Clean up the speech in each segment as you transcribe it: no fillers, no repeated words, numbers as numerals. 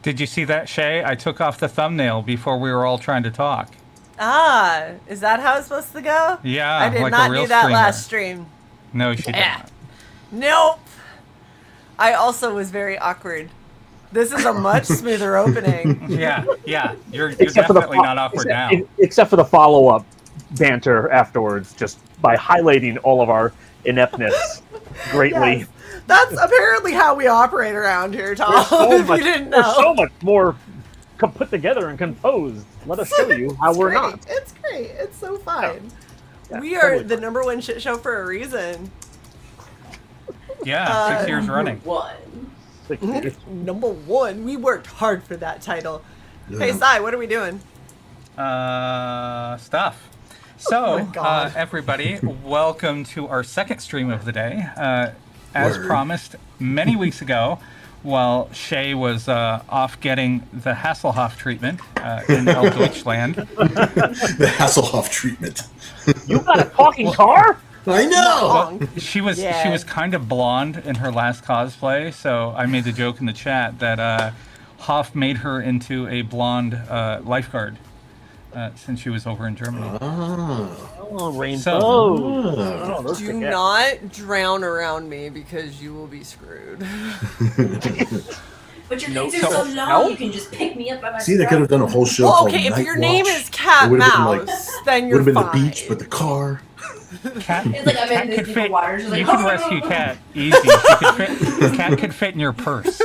Did you see that, Shae? I took off the thumbnail before we were all trying to talk. Ah, is that how it's supposed to go? Yeah, I did like not a real do that streamer. last stream. No, she Yeah. didn't. Nope. I also was very awkward. This is a much smoother opening. Yeah. You're Except for definitely not awkward now. Except for the follow-up banter afterwards, just by highlighting all of our ineptness greatly. Yes. That's apparently how we operate around here, Tom. If you didn't know. We're so much more put together and composed. Let us show you how we're great. not. It's great. It's so fun. Yeah, We are totally the fun. #1 shit show for a reason. Yeah, 6 years running. One. #1. We worked hard for that title. Yeah. Hey, Sai, what are we doing? Stuff. So, my God. everybody, welcome to our second stream of the day. As Word. promised many weeks ago, while Shae was off getting the Hasselhoff treatment in El Deutschland. The Hasselhoff treatment. You got a talking car? I know. She was Yeah. kind of blonde in her last cosplay, so I made the joke in the chat that Hoff made her into a blonde lifeguard since she was over in Germany. Oh, rainbow. So- Oh, those Do forget. not drown around me because you will be screwed. But your No, legs are so so- long, no? you can just pick me up by my See, they could have done a whole show Well, called okay, if Night your name Watch. is Cat It would've been like- Mouse, then you're Would have been fine. the beach, but the car. Cat, It's like I'm Cat in the could deeper fit. waters. It's like, You can rescue Cat easy. Cat could fit in your purse.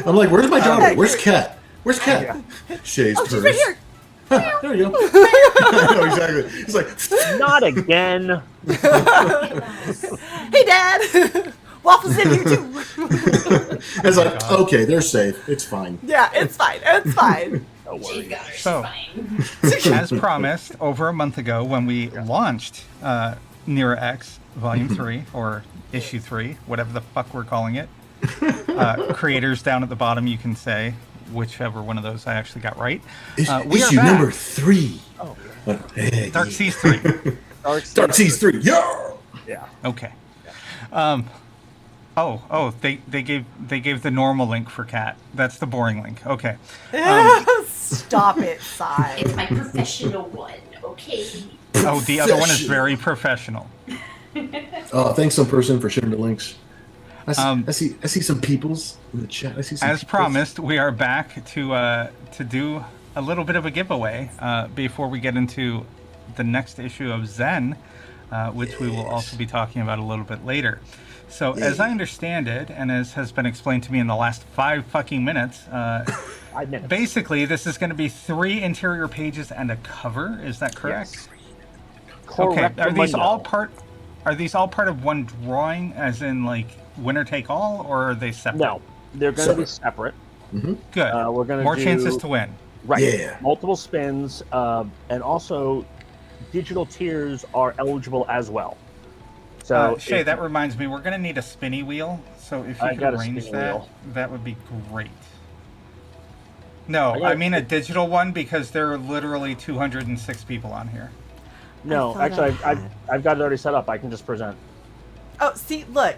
I'm like, where's my daughter? Where's Kat? Where's Kat? Yeah. Shay's Oh, purse. she's right here. There you go. I know, exactly. It's like, Not again. Hey, Dad. Waffles in here too. it's like, okay, they're safe. It's fine. Yeah, it's fine. It's fine. Don't She's worry. got her So- spine. As promised, over a month ago when we launched Nira-X Volume 3, or Issue 3, whatever the fuck we're calling it. Creators down at the bottom, you can say whichever one of those I actually got right. We are Issue back. number 3. Oh, Hey, Dark Seas 3. Dark Seas 3. Yeah. Yeah. Okay. They gave the normal link for Cat. That's the boring link. Okay. Stop it, Sai. It's my professional one, okay? Oh, the other one is very professional. Thanks, some person, for sharing the links. Um, I see some peoples in the chat. I see some As peoples. promised, we are back to do a little bit of a giveaway before we get into the next issue of Zen, which we will also be talking about a little bit later. So, as I understand it, and as has been explained to me in the last 5 fucking minutes, 5 minutes. basically this is going to be 3 interior pages and a cover. Is that correct? Yes. Okay. Correct. Are these all part? Are these all part of one drawing, as in like winner take all, or are they separate? No, they're going to be separate. Good. We're gonna More do- chances to win. Right. Yeah. Multiple spins, and also digital tiers are eligible as well. So Shae, if- that reminds me, we're going to need a spinny wheel. So if I you got could a arrange spinny that, wheel. that would be great. No, I got I a- mean a digital one, because there are literally 206 people on here. no, thought actually, I I've got it already set up. I can just present. Oh, see, look.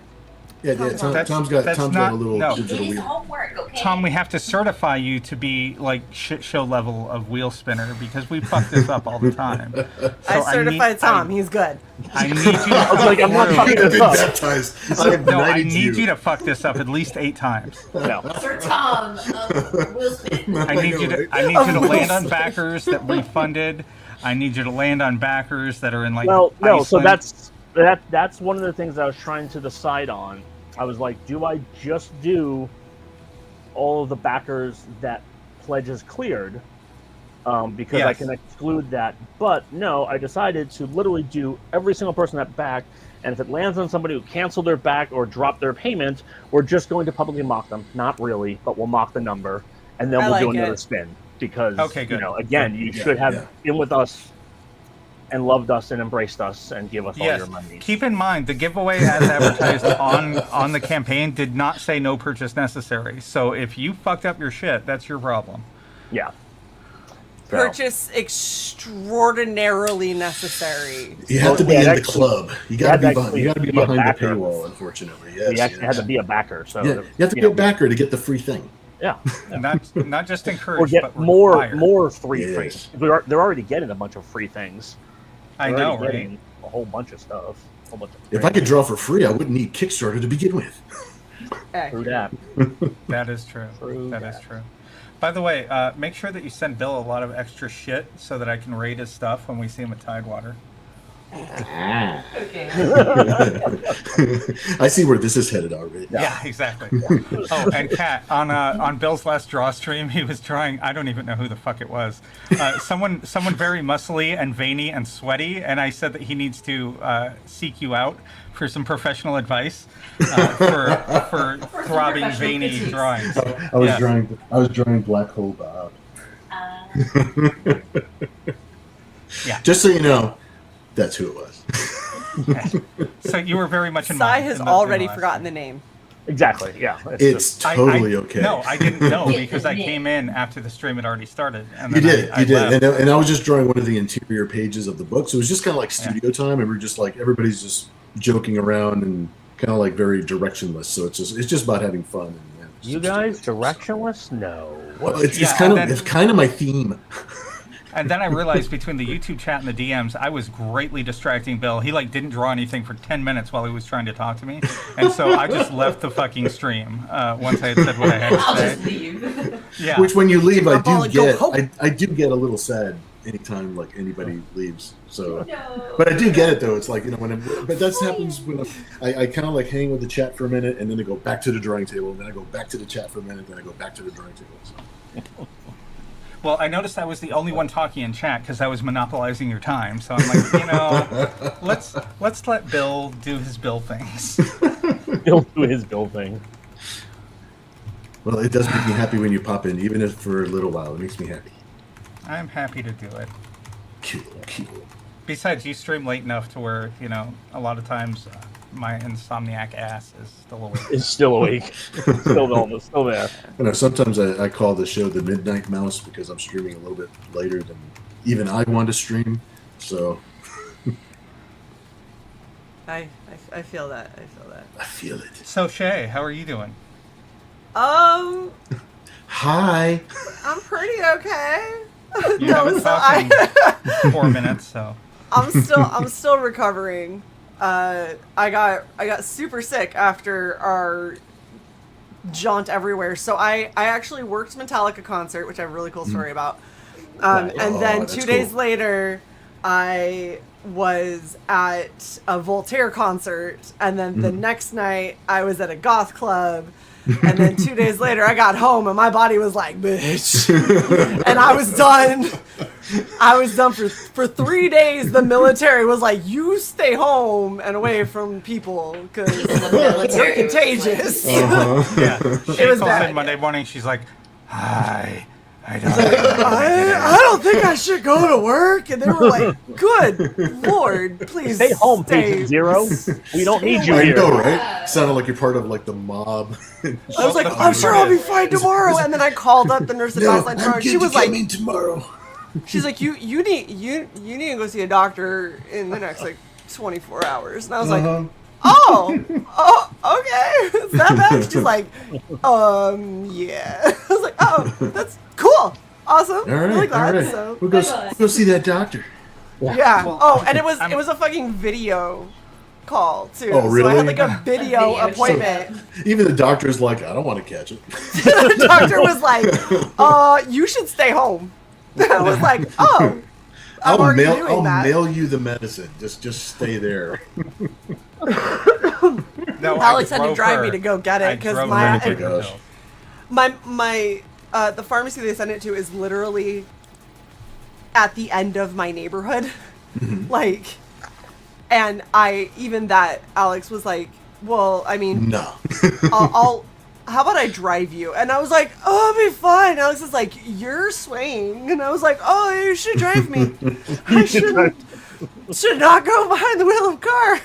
Yeah, That's- Tom's got that's a not- little no. He did digital his wheel. homework, okay? Tom, we have to certify you to be like shit show level of wheel spinner, because we fuck this up all the time. So I certified Tom. He's good. I need you to I was like, I'm not through- fucking I've this been up. baptized. I have No, I knighted need you to fuck this up at least 8 times. No. Sir Tom, Will Smith. I need you to land on backers that refunded. I need you to land on backers that are in like Well, no. So Iceland. that's one of the things I was trying to decide on. I was like, do I just do all of the backers that pledges cleared? Because I Yes. can exclude that. But no, I decided to literally do every single person that backed, and if it lands on somebody who canceled their back or dropped their payment, we're just going to publicly mock them. Not really, but we'll mock the number, and then I we'll do like another it. spin. Because, Okay, good. again, you should have been with us and loved us and embraced us and give us all Yes. your money. Keep in mind, the giveaway as advertised on the campaign did not say no purchase necessary. So if you fucked up your shit, that's your problem. Yeah. purchase extraordinarily necessary. You have to be Yeah, in the actually- club. You you got had to to be. You got to be be a behind the backer. paywall. Unfortunately, yes. You actually had to be a backer. So Yeah, you have to be a backer to get the free thing. Yeah. Not just Or encouraged, get but more required. free Yes. things. They're already getting a bunch of free things. I They're know, already right? getting a whole bunch of stuff. A whole bunch of If I could draw for free, I wouldn't need Kickstarter to begin with. Through that. That is true. True That is that. true. By the way, make sure that you send Bill a lot of extra shit so that I can raid his stuff when we see him at Tidewater. Okay. I see where this is headed already. Yeah, exactly. Oh, and Kat, on Bill's last draw stream, he was drawing. I don't even know who the fuck it was. Someone very muscly and veiny and sweaty, and I said that he needs to seek you out for some professional advice for throbbing professional veiny critiques. drawings. I was Yeah. drawing Black Hole Bob. Yeah. Just so you know, that's who it was. So you were very much in Sai mind. has in the already last forgotten one. the name. Exactly. Yeah. It's totally okay. No, I didn't know Yeah, because I yeah. came in after the stream had already started. And You then did, I you did, left. and I was just drawing one of the interior pages of the book, so it was just kind of like studio time, and we're just like everybody's just joking around and kind of like very directionless. So it's just about having fun. And, yeah, You guys directionless? No. well, it's Yeah, kind of and then- it's kind of my theme. And then I realized between the YouTube chat and the DMs, I was greatly distracting Bill. He like didn't draw anything for 10 minutes while he was trying to talk to me, and so I just left the fucking stream once I had said what I had I'll to just say. leave. Yeah. Which when you leave, I Rub all do and go get home. I do get a little sad anytime like anybody leaves. So. No. But I do get it though. It's like but that happens when I kind of like hang with the chat for a minute, and then I go back to the drawing table, and then I go back to the chat for a minute, then I go back to the drawing table. So. Well, I noticed I was the only one talking in chat because I was monopolizing your time. So I'm like, let's let Bill do his Bill things. He'll do his Bill thing. Well, it does make me happy when you pop in, even if for a little while. It makes me happy. I'm happy to do it. Cool. Besides, you stream late enough to where a lot of times my insomniac ass is still awake. Is still awake. Still there. I know sometimes I call the show the Midnight Mouse because I'm streaming a little bit later than even I want to stream. So I feel that. I feel that. I feel it. So Shae, how are you doing? Hi. I'm pretty okay. You No, haven't so talked in 4 minutes, so I'm still recovering. I got super sick after our jaunt everywhere. So I actually worked Metallica concert, which I have a really cool story about. Nice. And Oh, then that's 2 days cool. later, I was at a Voltaire concert, and then the next night I was at a goth club. And then 2 days later, I got home and my body was like, bitch. And I was done. I was done for 3 days. The military was like, you stay home and away from people because The you're military. contagious. Uh-huh. yeah. She was calls bad. in Monday morning. She's like, "Hi, I don't." I don't think I should go to work. And they were like, good Lord, please Stay home, stay. patient zero. We don't need you I here. know, right? Sounded like you're part of like the mob. I was like, Well, I'm sure I'll be is- fine tomorrow. And then I called up the nurse No, advice line I'm tomorrow. good She was to like, come in tomorrow. she's like, you need to go see a doctor in the next like 24 hours. And I was like, Uh-huh. oh, okay. It's that bad? She's like, yeah. I was like, oh, that's cool. Awesome. All right, Really glad. all right. So, We'll go see that doctor. yeah. Well, Oh, and it was I'm- a fucking video call too. Oh, So I really? had like a video video appointment. Even the doctor's like, I don't want to catch it. The doctor was like, you should stay home. I was like, oh, I'm already doing I'll that. mail you the medicine. Just stay there. No, I Alex had to drove drive her. me to go get I it because drove my her to Oh my get gosh. Bill. my the pharmacy they sent it to is literally at the end of my neighborhood. Like, and Alex was like, well, I mean, No. I'll how about I drive you? And I was like, oh, I'll be fine. Alex is like, you're swaying. And I was like, oh, you should drive me. I should not go behind the wheel of a car.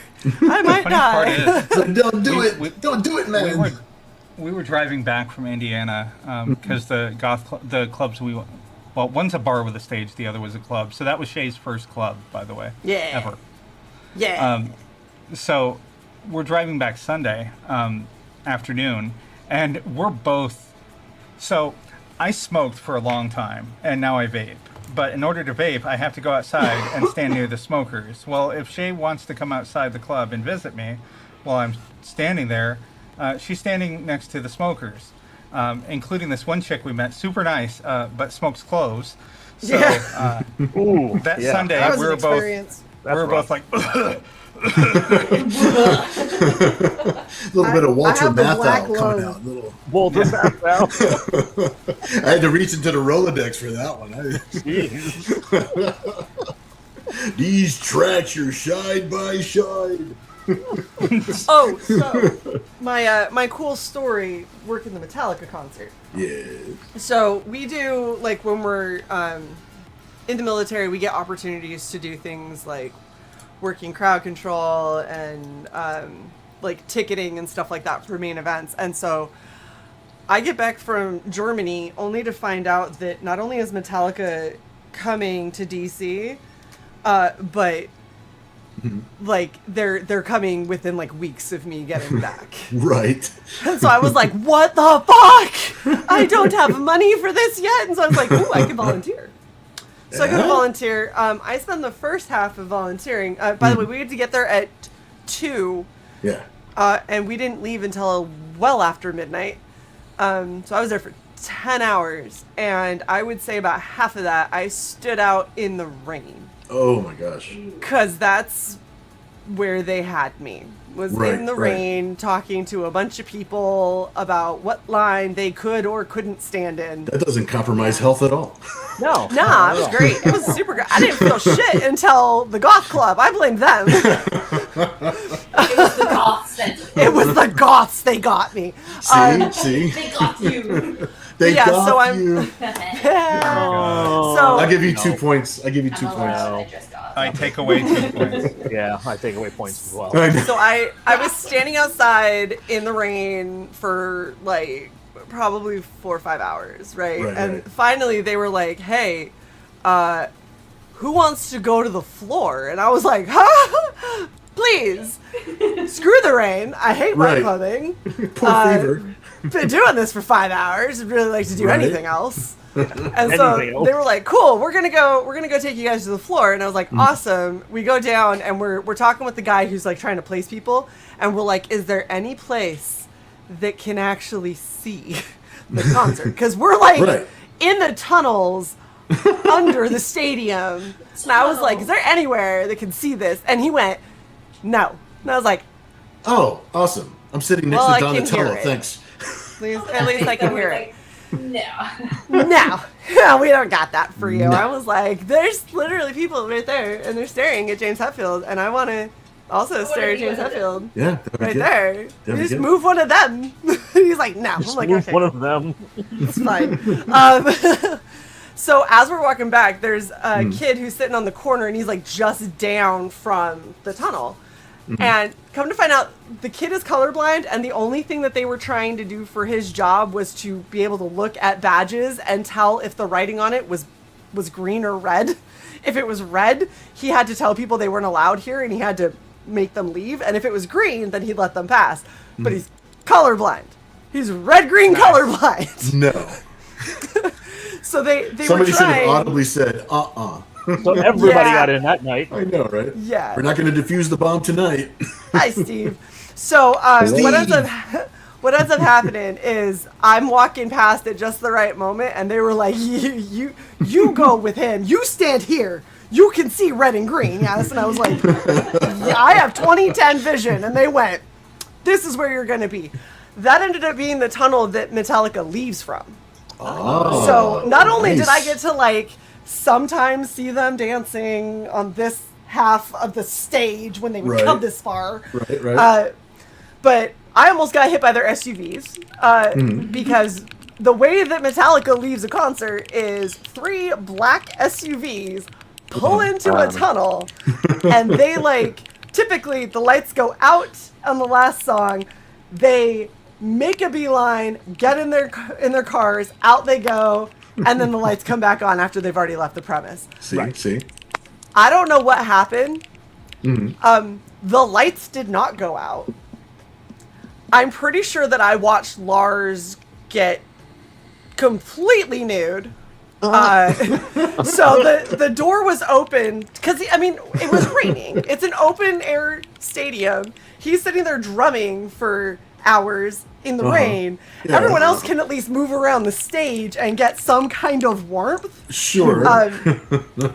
I might Funny part die. is, Don't do We- it. we- Don't do it, man. we were driving back from Indiana because the clubs we well, one's a bar with a stage, the other was a club. So that was Shae's first club, by the way. Yeah. Ever. Yeah. So we're driving back Sunday afternoon, and we're both. So I smoked for a long time, and now I vape. But in order to vape, I have to go outside and stand near the smokers. Well, if Shae wants to come outside the club and visit me while I'm standing there, she's standing next to the smokers, including this one chick we met, super nice, but smokes clothes. So Ooh, that yeah. Sunday, that was we an were both experience. both like. A little bit of Walter have the Matthau black coming lung. out. Little. Walter Matthau. I had to reach into the Rolodex for that one. Jeez. These tracks are side by side. Oh, so my cool story working the Metallica concert. Yeah. So we do, like, when we're in the military, we get opportunities to do things like working crowd control and like ticketing and stuff like that for main events. And so I get back from Germany only to find out that not only is Metallica coming to DC, but like they're coming within like weeks of me getting back. Right. And so I was like, what the fuck? I don't have money for this yet. And so I was like, ooh, I can volunteer. So I go to volunteer. I spend the first half of volunteering. By the way, we had to get there at 2. Yeah. And we didn't leave until well after midnight. So I was there for 10 hours. And I would say about half of that, I stood out in the rain. Oh my gosh. Because that's where they had me. Was in the rain, talking to a bunch of people about what line they could or couldn't stand in. That doesn't compromise health at all. No. Nah, it was great. It was super good. I didn't feel shit until the goth club. I blame them. It was the goths that It was the goths. They got me. See? they got you. They yeah, got so I'm- you. Oh. So I'll give you 2 points. I'll give you 2 I'm points. allowed to dress goth. I take away 2 points. Yeah, I take away points as well. I know. So I was standing outside in the rain for like probably 4 or 5 hours, right? And finally they were like, "Hey, who wants to go to the floor?" And I was like, "Huh? Please. Screw the rain. I hate my Right. clothing. Poor fever. Been doing this for 5 hours. I'd really like to do Right. anything else." And so Anything else? they were like, "Cool, we're gonna go take you guys to the floor." And I was like, "Awesome." We go down and we're talking with the guy who's like trying to place people, and we're like, "Is there any place that can actually see the concert?" Because we're like Right. in the tunnels under the stadium. And I was like, "Is there anywhere that can see this?" And he went, "No." And I was like, Oh, awesome. I'm sitting next Well, I to can hear Donatello. it. Thanks. "Please, at least I can hear it." No. No, we don't got that for you. I was like, there's literally people right there, and they're staring at James Hetfield, and I want to also stare at James Hetfield Yeah. that'd be right good. there. That'd be Just good. move one of them. He's like, no. Just I'm like, move okay, one of them. it's fine. So as we're walking back, there's a kid who's sitting on the corner, and he's like just down from the tunnel. And come to find out, the kid is colorblind, and the only thing that they were trying to do for his job was to be able to look at badges and tell if the writing on it was green or red. If it was red, he had to tell people they weren't allowed here, and he had to make them leave. And if it was green, then he'd let them pass. But he's colorblind. He's red-green colorblind. No. So they Somebody were should have trying. audibly said, uh-uh. So everybody Yeah. got in that night. I know, right? Yeah. We're not going to defuse the bomb tonight. Hi, Steve. So what ends up happening is I'm walking past at just the right moment, and they were like, "You go with him. You stand here. You can see red and green." Yes, and I was like, "Yeah, I have 20/10 vision." And they went, "This is where you're gonna be." That ended up being the tunnel that Metallica leaves from. Oh, So not only did I nice. get to like sometimes see them dancing on this half of the stage when they would Right. come this far, Right. but I almost got hit by their SUVs because the way that Metallica leaves a concert is 3 black SUVs pull into a tunnel, and they like typically the lights go out on the last song. They make a beeline, get in their cars, out they go, and then the lights come back on after they've already left the premise. See. I don't know what happened. Mhm. The lights did not go out. I'm pretty sure that I watched Lars get completely nude. So the door was open because it was raining. It's an open air stadium. He's sitting there drumming for hours in the rain. Yeah. Everyone else can at least move around the stage and get some kind of warmth. Sure.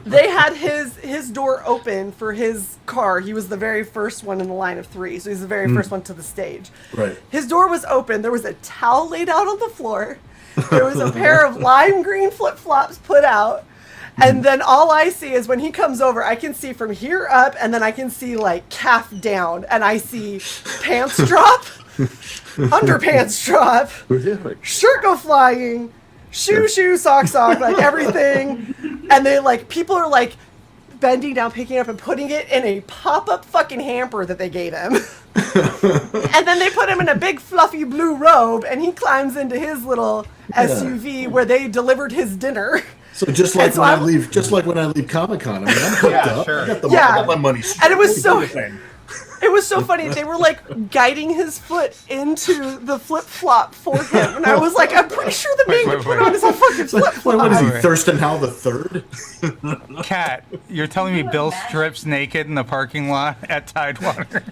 They had his door open for his car. He was the very first one in the line of 3, so he's the very first one to the stage. Right. His door was open. There was a towel laid out on the floor. There was a pair of lime green flip-flops put out. And then all I see is when he comes over, I can see from here up, and then I can see like calf down, and I see pants drop, underpants drop, shirt go flying, shoe, sock, like everything. And they people are like bending down, picking it up, and putting it in a pop-up fucking hamper that they gave him. And then they put him in a big fluffy blue robe, and he climbs into his little SUV where they delivered his dinner. So just like when I leave Comic-Con, I'm hooked up. Sure. I got my money straight. And it was so funny. They were like guiding his foot into the flip flop for him, and I was like, I'm pretty sure the man you put on is a fucking flip flop. What is he, Thurston Howell the Third? Kat, you're telling me Bill strips naked in the parking lot at Tidewater?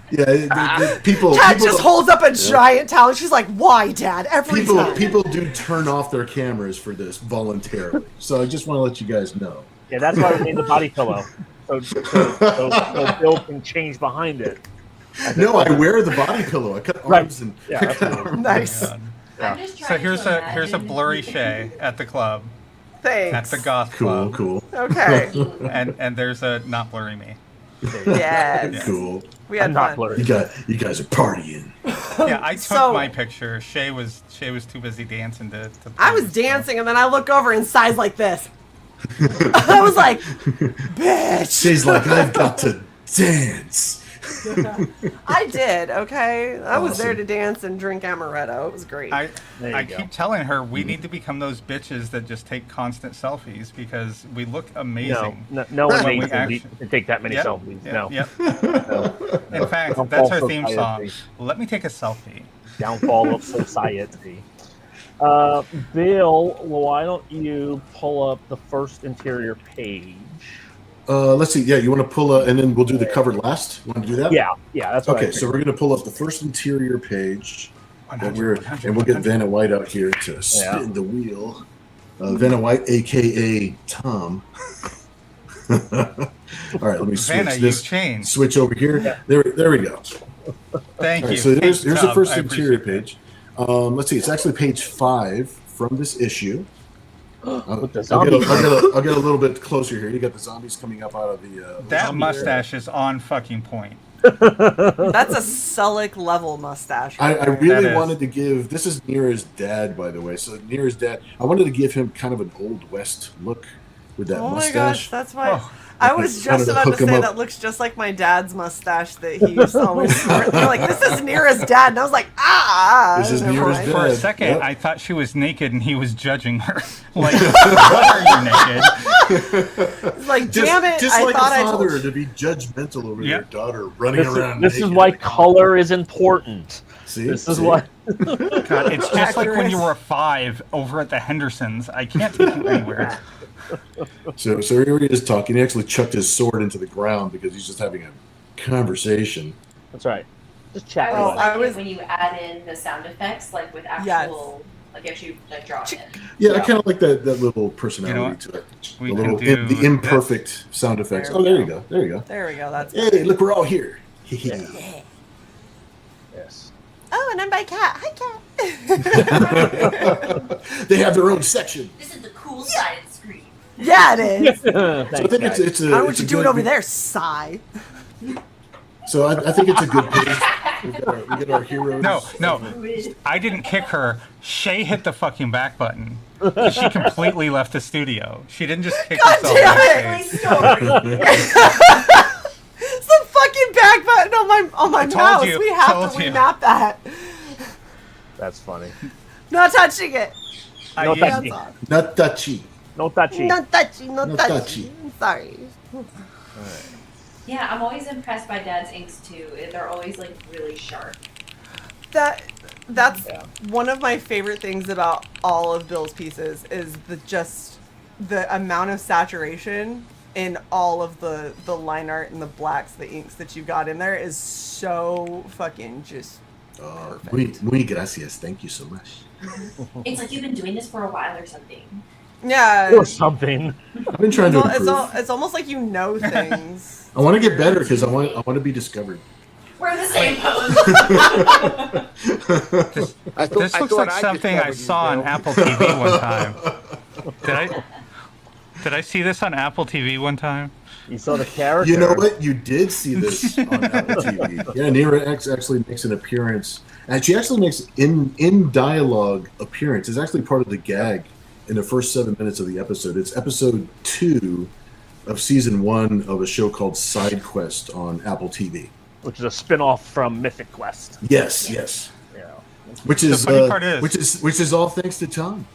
Yeah, the people. Kat just holds up a giant towel. And she's like, "Why, Dad? Every time." People do turn off their cameras for this voluntarily. So I just want to let you guys know. Yeah, that's why we made the body pillow. So Bill can change behind it. No, I wear the body pillow. I cut arms and I cut arms. Nice. I'm just So trying here's to a blurry Shae at the club, Thanks. at the goth club. Cool. Okay. And there's a not blurry me. Yes. Cool. We had I'm not fun. blurry. You guys are partying. Yeah, I took So- my picture. Shae was too busy dancing to I was dancing, and then I look over and Sai's like this. I was like, "Bitch." She's like, I've got to dance. I did. Okay, I was there Awesome. to dance and drink amaretto. It was great. I There you go. keep telling her we need to become those bitches that just take constant selfies because we look amazing. No one When needs we actually- to take that many Yep, selfies. yep, No. Yep. No. In fact, Don't that's fall our theme song. society. Let me take a selfie. Downfall of society. Bill, why don't you pull up the first interior page? Let's see. Yeah, you want to pull and then we'll do the cover last. Want to do that? Yeah, that's what I Okay, so figured. we're going to pull up the first interior page, and 100, we'll get Vanna White out here to spin the wheel. Vanna White, aka Tom. All right, let me switch Vanna, you've this. changed. Switch over here. Yeah. There we go. Thank All you. right, so here's Thanks, the Tom. first I interior appreciate page. Let's see. It's actually page 5 from this issue. With the I'll zombie. get a little bit closer here. You got the zombies coming up out of the. That zombie mustache is on fucking point. That's a Sullick level mustache. I That really is. wanted to give. This is Nira's dad, by the way. So Nira's dad. I wanted to give him kind of an old west look with that Oh my mustache. gosh, that's why. Oh. I was Wanted just to about to hook him say up. that looks just like my dad's mustache that he used to always wear. They're like, "This is Nira's dad," and I was like, This is never Nira's mind. dad. For a second, Yep. I thought she was naked and he was judging her. Like, what are you naked? It's like, damn it! Just I like thought a I told father you. to be judgmental over Yeah. their daughter running around. This is naked. why color is important. See? This is See? why. God, it's just like when you were 5 over at the Hendersons. I can't take you anywhere. So here he is talking. He actually chucked his sword into the ground because he's just having a conversation. That's right. Just I chat. Oh, always like I was- it when you add in the sound effects, like with actual, like if you like draw it in. Yeah, I kind of like that little personality to it. We The can little do the imperfect sound effects. There Oh, we there go. you go. There you go. There we go. That's. Hey, look, we're all here. Yes. Oh, and I'm by Cat. Hi, Cat. They have their own section. This is the cool side of the screen. Yeah, it is. Thanks, So I think guys. it's a. I don't want it's you a doing good- over there, Sigh. So I think it's a good page. We get our heroes. No, I didn't kick her. Shae hit the fucking back button. She completely left the studio. She didn't just kick herself damn backstage. It's the fucking back button on my I told mouse. you, We have told to you. remap that. That's funny. Not touching it. No Yeah. touchy. Not touchy. No touchy. Not touchy. Not No touchy. touchy. I'm sorry. Yeah, I'm always impressed by Dad's inks too. They're always like really sharp. That's Yeah. one of my favorite things about all of Bill's pieces is the amount of saturation in all of the line art and the blacks, the inks that you got in there is so fucking just perfect. Muy gracias. Thank you so much. It's like you've been doing this for a while or something. Yeah. Or something. I've been trying to improve. It's almost like you know things. I want to get better because I want to be discovered. We're in the same pose. This looks like something I saw on Apple TV one time. Did I see this on Apple TV one time? You saw the character. You know what? You did see this on Apple TV. Yeah, Nira-X actually makes an appearance, and she actually makes in dialogue appearance. It's actually part of the gag in the first 7 minutes of the episode. It's episode 2 of season 1 of a show called Side Quest on Apple TV. Which is a spin-off from Mythic Quest. Yes. Yeah. Which is The funny part is- which is all thanks to Tom.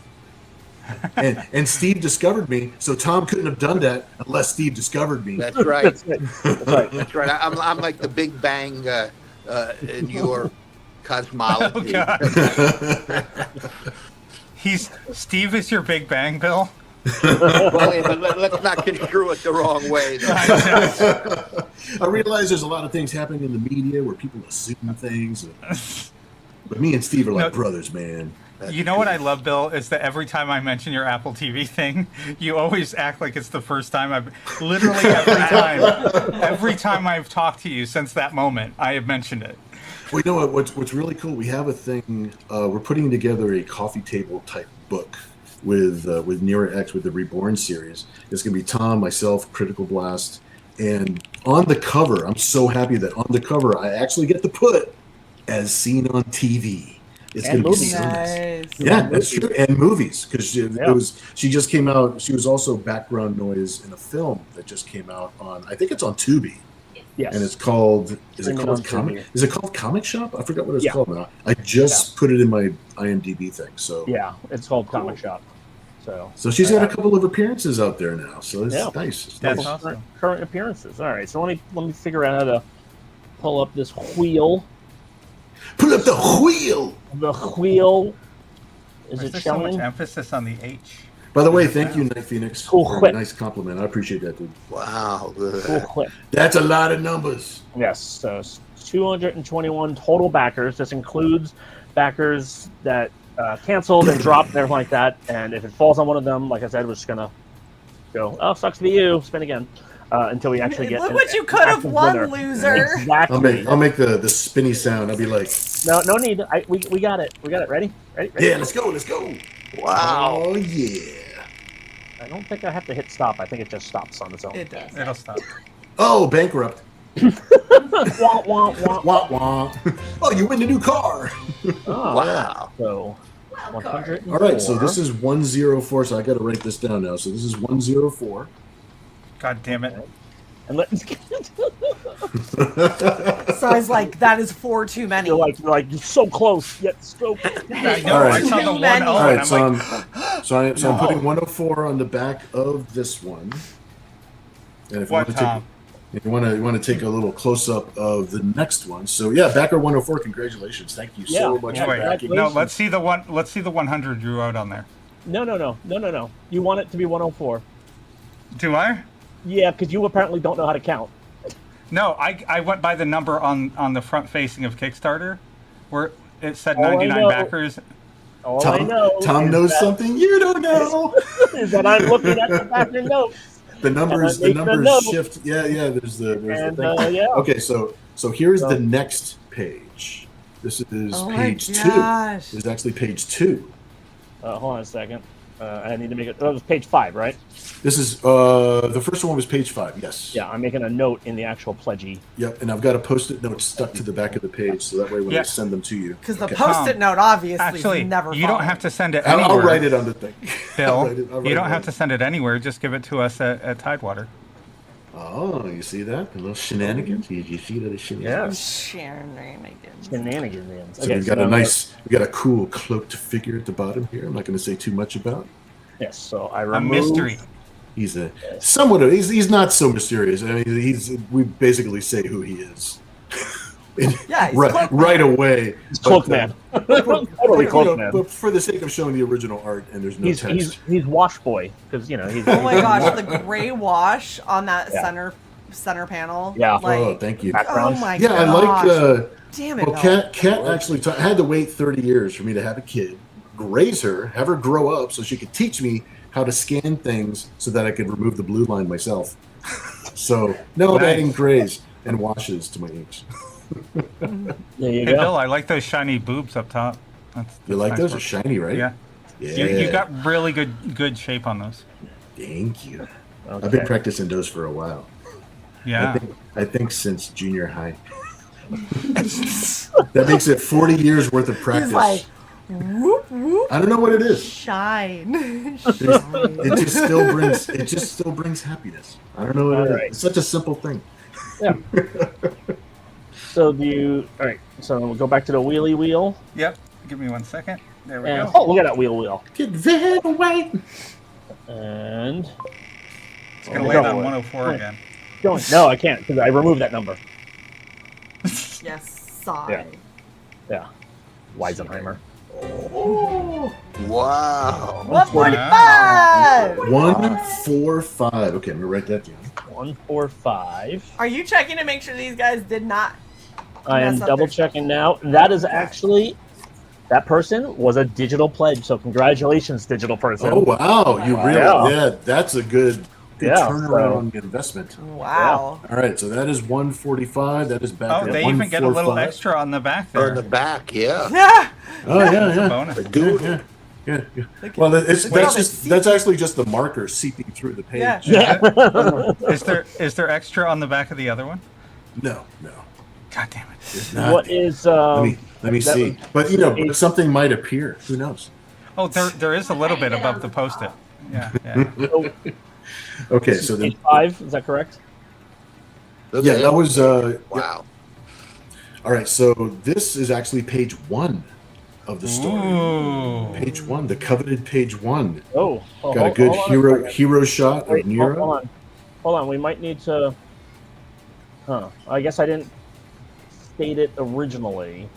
and Steve discovered me, so Tom couldn't have done that unless Steve discovered me. That's right. That's it. That's right. That's right. I'm like the Big Bang in your cosmology. Oh, God. Steve is your Big Bang, Bill? Well, yeah, but let's not construe it the wrong way. I realize there's a lot of things happening in the media where people assume things. But me and Steve are like brothers, man. You know what I love, Bill, is that every time I mention your Apple TV thing, you always act like it's the first time I've literally every time I've talked to you since that moment, I have mentioned it. Well, you know what's really cool? We have a thing. We're putting together a coffee table type book with Nira-X with the Reborn series. It's going to be Tom, myself, Critical Blast, and on the cover, I'm so happy that on the cover I actually get to put as seen on TV. It's going to be so nice. Yeah, that's true. And movies, because she just came out. She was also background noise in a film that just came out on. I think it's on Tubi. Yes. And it's called. Is it called Comic Shop? I forgot what it's called now. I just put it in my IMDb thing. So yeah, it's called Comic Shop. So she's got a couple of appearances out there now. So it's nice. It's That's nice. awesome. Current appearances. All right. So let me figure out how to pull up this wheel. Pull up the wheel. The wheel. Is There's it just so much showing? emphasis on the H. By the way, thank you, Night Phoenix, Cool for a clip. nice compliment. I appreciate that, dude. Wow. Cool clip. That's a lot of numbers. Yes. So it's 221 total backers. This includes backers that canceled and dropped and everything like that. And if it falls on one of them, like I said, we're just gonna go. Oh, sucks to be you. Spin again. Until we actually get. Look what you could have won, loser. Exactly. I'll make the spinny sound. I'll be like, No need. We got it. We got it. Ready? yeah, let's go. Wow. Oh yeah. I don't think I have to hit stop. I think it just stops on its own. It does. It'll stop. Oh, bankrupt. Wah, wah, wah. Wah wah. Oh, you win a new car. Oh, Wow. yeah. So Wild 100. All right, so this is 104. So I got to write this down now. So this is 104. God damn it. And let So I was like, that is 4 too many. you're like you're so close yet so. I know. All right. I saw the Too 1 many. O All and right, I'm so like, I'm putting 104 on the back of this one. And if What, you Tom? want to take a little close up of the next one. So yeah, backer 104. Congratulations. Thank you so much Yeah, for wait, backing. no, let's see the 100 you wrote on there. No. You want it to be 104. Do I? Yeah, because you apparently don't know how to count. No, I went by the number on the front facing of Kickstarter, where it said All I 99 know- backers. All I know. Tom is knows that- something you don't know. Is that I'm looking at the backer notes. The numbers And I make the note. shift. Yeah. There's the And, the thing. yeah. Okay, so here's So- the next page. This is Oh my page 2. gosh. This is actually page 2. Hold on a second. I need to make it. That was page 5, right? This is the first one was page 5. Yes. Yeah, I'm making a note in the actual pledgey. Yep. And I've got a post-it note stuck to the back of the page, so that way when I Yeah. send them to you, Because the Okay. post-it note obviously Actually, is never you don't falling. have to send it anywhere. I'll write it on the thing. Bill, I'll write you it don't on have it. to send it anywhere. Just give it to us at Tidewater. Oh, you see that? A little shenanigans. You see that shenanigans? Shenanigans. Shenanigans. So we've got we got a cool cloaked figure at the bottom here. I'm not going to say too much about. Yes, so I A remove... mystery. He's he's not so mysterious. I mean, we basically say who he is. Yeah, he's right away. He's Cloak Man. Totally Cloak Man. But for the sake of showing the original art, and there's no text. He's Wash Boy, because, you know, he's... Oh my gosh, the gray wash on that Yeah. center panel. Yeah. Like, Oh, thank you. Background. oh my Yeah, I gosh. like. Damn it. Well, no. Kat actually I had to wait 30 years for me to have a kid, raise her, have her grow up so she could teach me how to scan things so that I could remove the blue line myself. So now I'm Nice. adding grays and washes to my inks. There you Hey, go. Bill, I like those shiny boobs up top. You like nice those? work. Are shiny, right? Yeah. Yeah. You got really good shape on those. Thank you. Okay. I've been practicing those for a while. Yeah. I think since junior high. That makes it 40 years worth of practice. He's like, whoop, whoop, I don't know what it is. shine. It just still brings happiness. I don't know what it is. Alright. It's such a simple thing. Yeah. So all right, so we'll go back to the wheelie wheel. Yep. Give me 1 second. There we And, go. oh, look at that wheel. Get that away. And... It's going to land on 104 again. No, I can't, because I removed that number. Yes, sigh. Yeah. Weisenheimer. Wow. 145! 145. Okay, I'm gonna write that down. 145. Are you checking to make sure these guys did not? I am mess up double their- checking now. That is actually... That person was a digital pledge, so congratulations, digital person. Oh wow, you really? Yeah. Yeah, that's a good Yeah, turnaround on the investment. Wow. All right, so that is 145. That is back Oh, at they even get a little 145. extra on the back Or there. in the back, yeah. Yeah. Oh yeah, It's a yeah. bonus. A doodle. Yeah, yeah, yeah. Look Well, at- it's look at all that's actually just the marker seeping through the page. Yeah. Is there extra on the back of the other one? No. God damn it. It's not. What is... Let me that see. But but something might appear. Who knows? Oh, there is a little bit above the post-it. Yeah. Okay, so then page 5, is that correct? yeah, that was yeah. Wow. All right, so this is actually page 1 of the story. Ooh. Page 1, the coveted page 1. Oh. Got a good hero shot Wait, of Nira. Hold on. We might need to... I guess I didn't state it originally.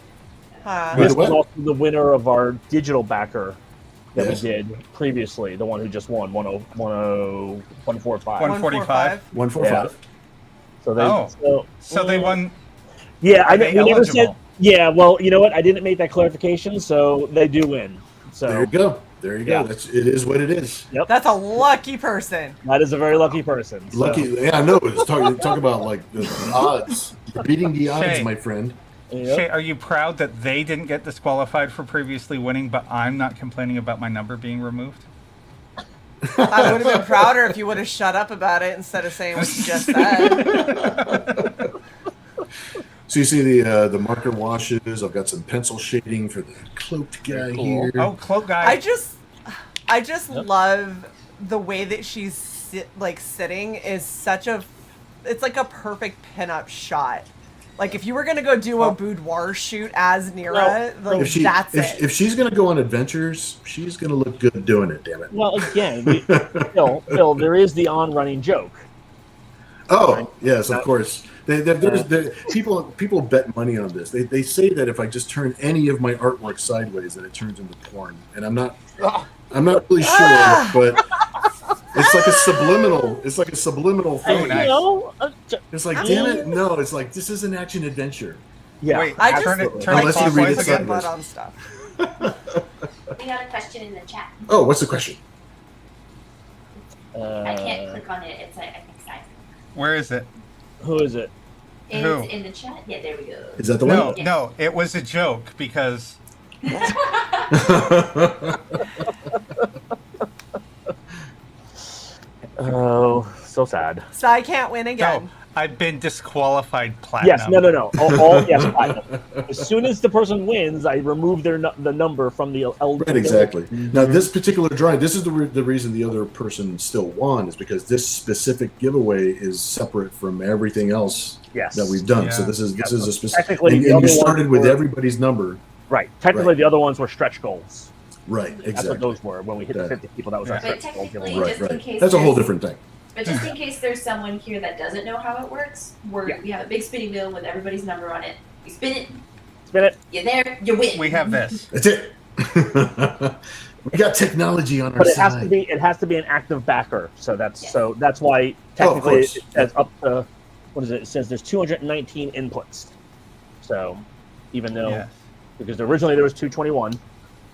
Huh. Wait, This what? was also the winner of our digital backer that Yes. we did previously, the one who just won, 145. 145. 145. So they, Oh. So they won. Yeah, Are they we never said. eligible? Yeah, well, you know what? I didn't make that clarification, so they do win. So There you go. There you go. Yeah. It is what it is. That's a lucky person. that is a very lucky person. So. Lucky. Yeah, I know. It's talk about like the odds. You're beating the odds, Shae. my friend. Yep. Shae, are you proud that they didn't get disqualified for previously winning, but I'm not complaining about my number being removed? I would have been prouder if you would have shut up about it instead of saying what you just said. So you see the marker washes. I've got some pencil shading for the cloaked guy here. Oh, cloak guy. I just love the way that she's sitting is such a, it's like a perfect pinup shot. Like if you were gonna go do a boudoir shoot as Nira, like that's it. If she's gonna go on adventures, she's gonna look good doing it. Damn it. Well, again, Phil, there is the on-running joke. Oh yes, of course. People bet money on this. They say that if I just turn any of my artwork sideways, that it turns into porn. And I'm not really sure, but it's like a subliminal. It's like a subliminal thing. nice. You know, It's like, damn it, no. It's like this is an action adventure. yeah. Wait, I just turn it Unless you read it clockwise get again. butt on stuff. We got a question in the chat. Oh, what's the question? I can't click on it. It's like I think size. Where is it? Who is it? It's Who? in the chat. Yeah, there we go. Is that the No, one? no, it was a joke because Oh, so sad. So I can't win again. no, I've been disqualified platinum. Yes, no. All yes, platinum. As soon as the person wins, I remove the number from the eligible. Right, exactly. Now, this particular drawing, this is the reason the other person still won, is because this specific giveaway is separate from everything else that we've done. Yeah. So this is a specific. Technically, And you started with everybody's number. Right. Technically, the other ones were stretch goals. Right, exactly. That's what those were when we hit the 50 people. That was our But stretch goal. technically, giveaway. just in case That's a whole there's- different thing. But just in case there's someone here that doesn't know how it works, we have a big spinning wheel with everybody's number on it. You spin it, Spin it. you're there, you win. We have this. That's it. We got technology on our But it side. has to be an active backer. So that's Yes. that's why technically course. it says up to what is it? It says there's 219 inputs. So even though because originally there was 221,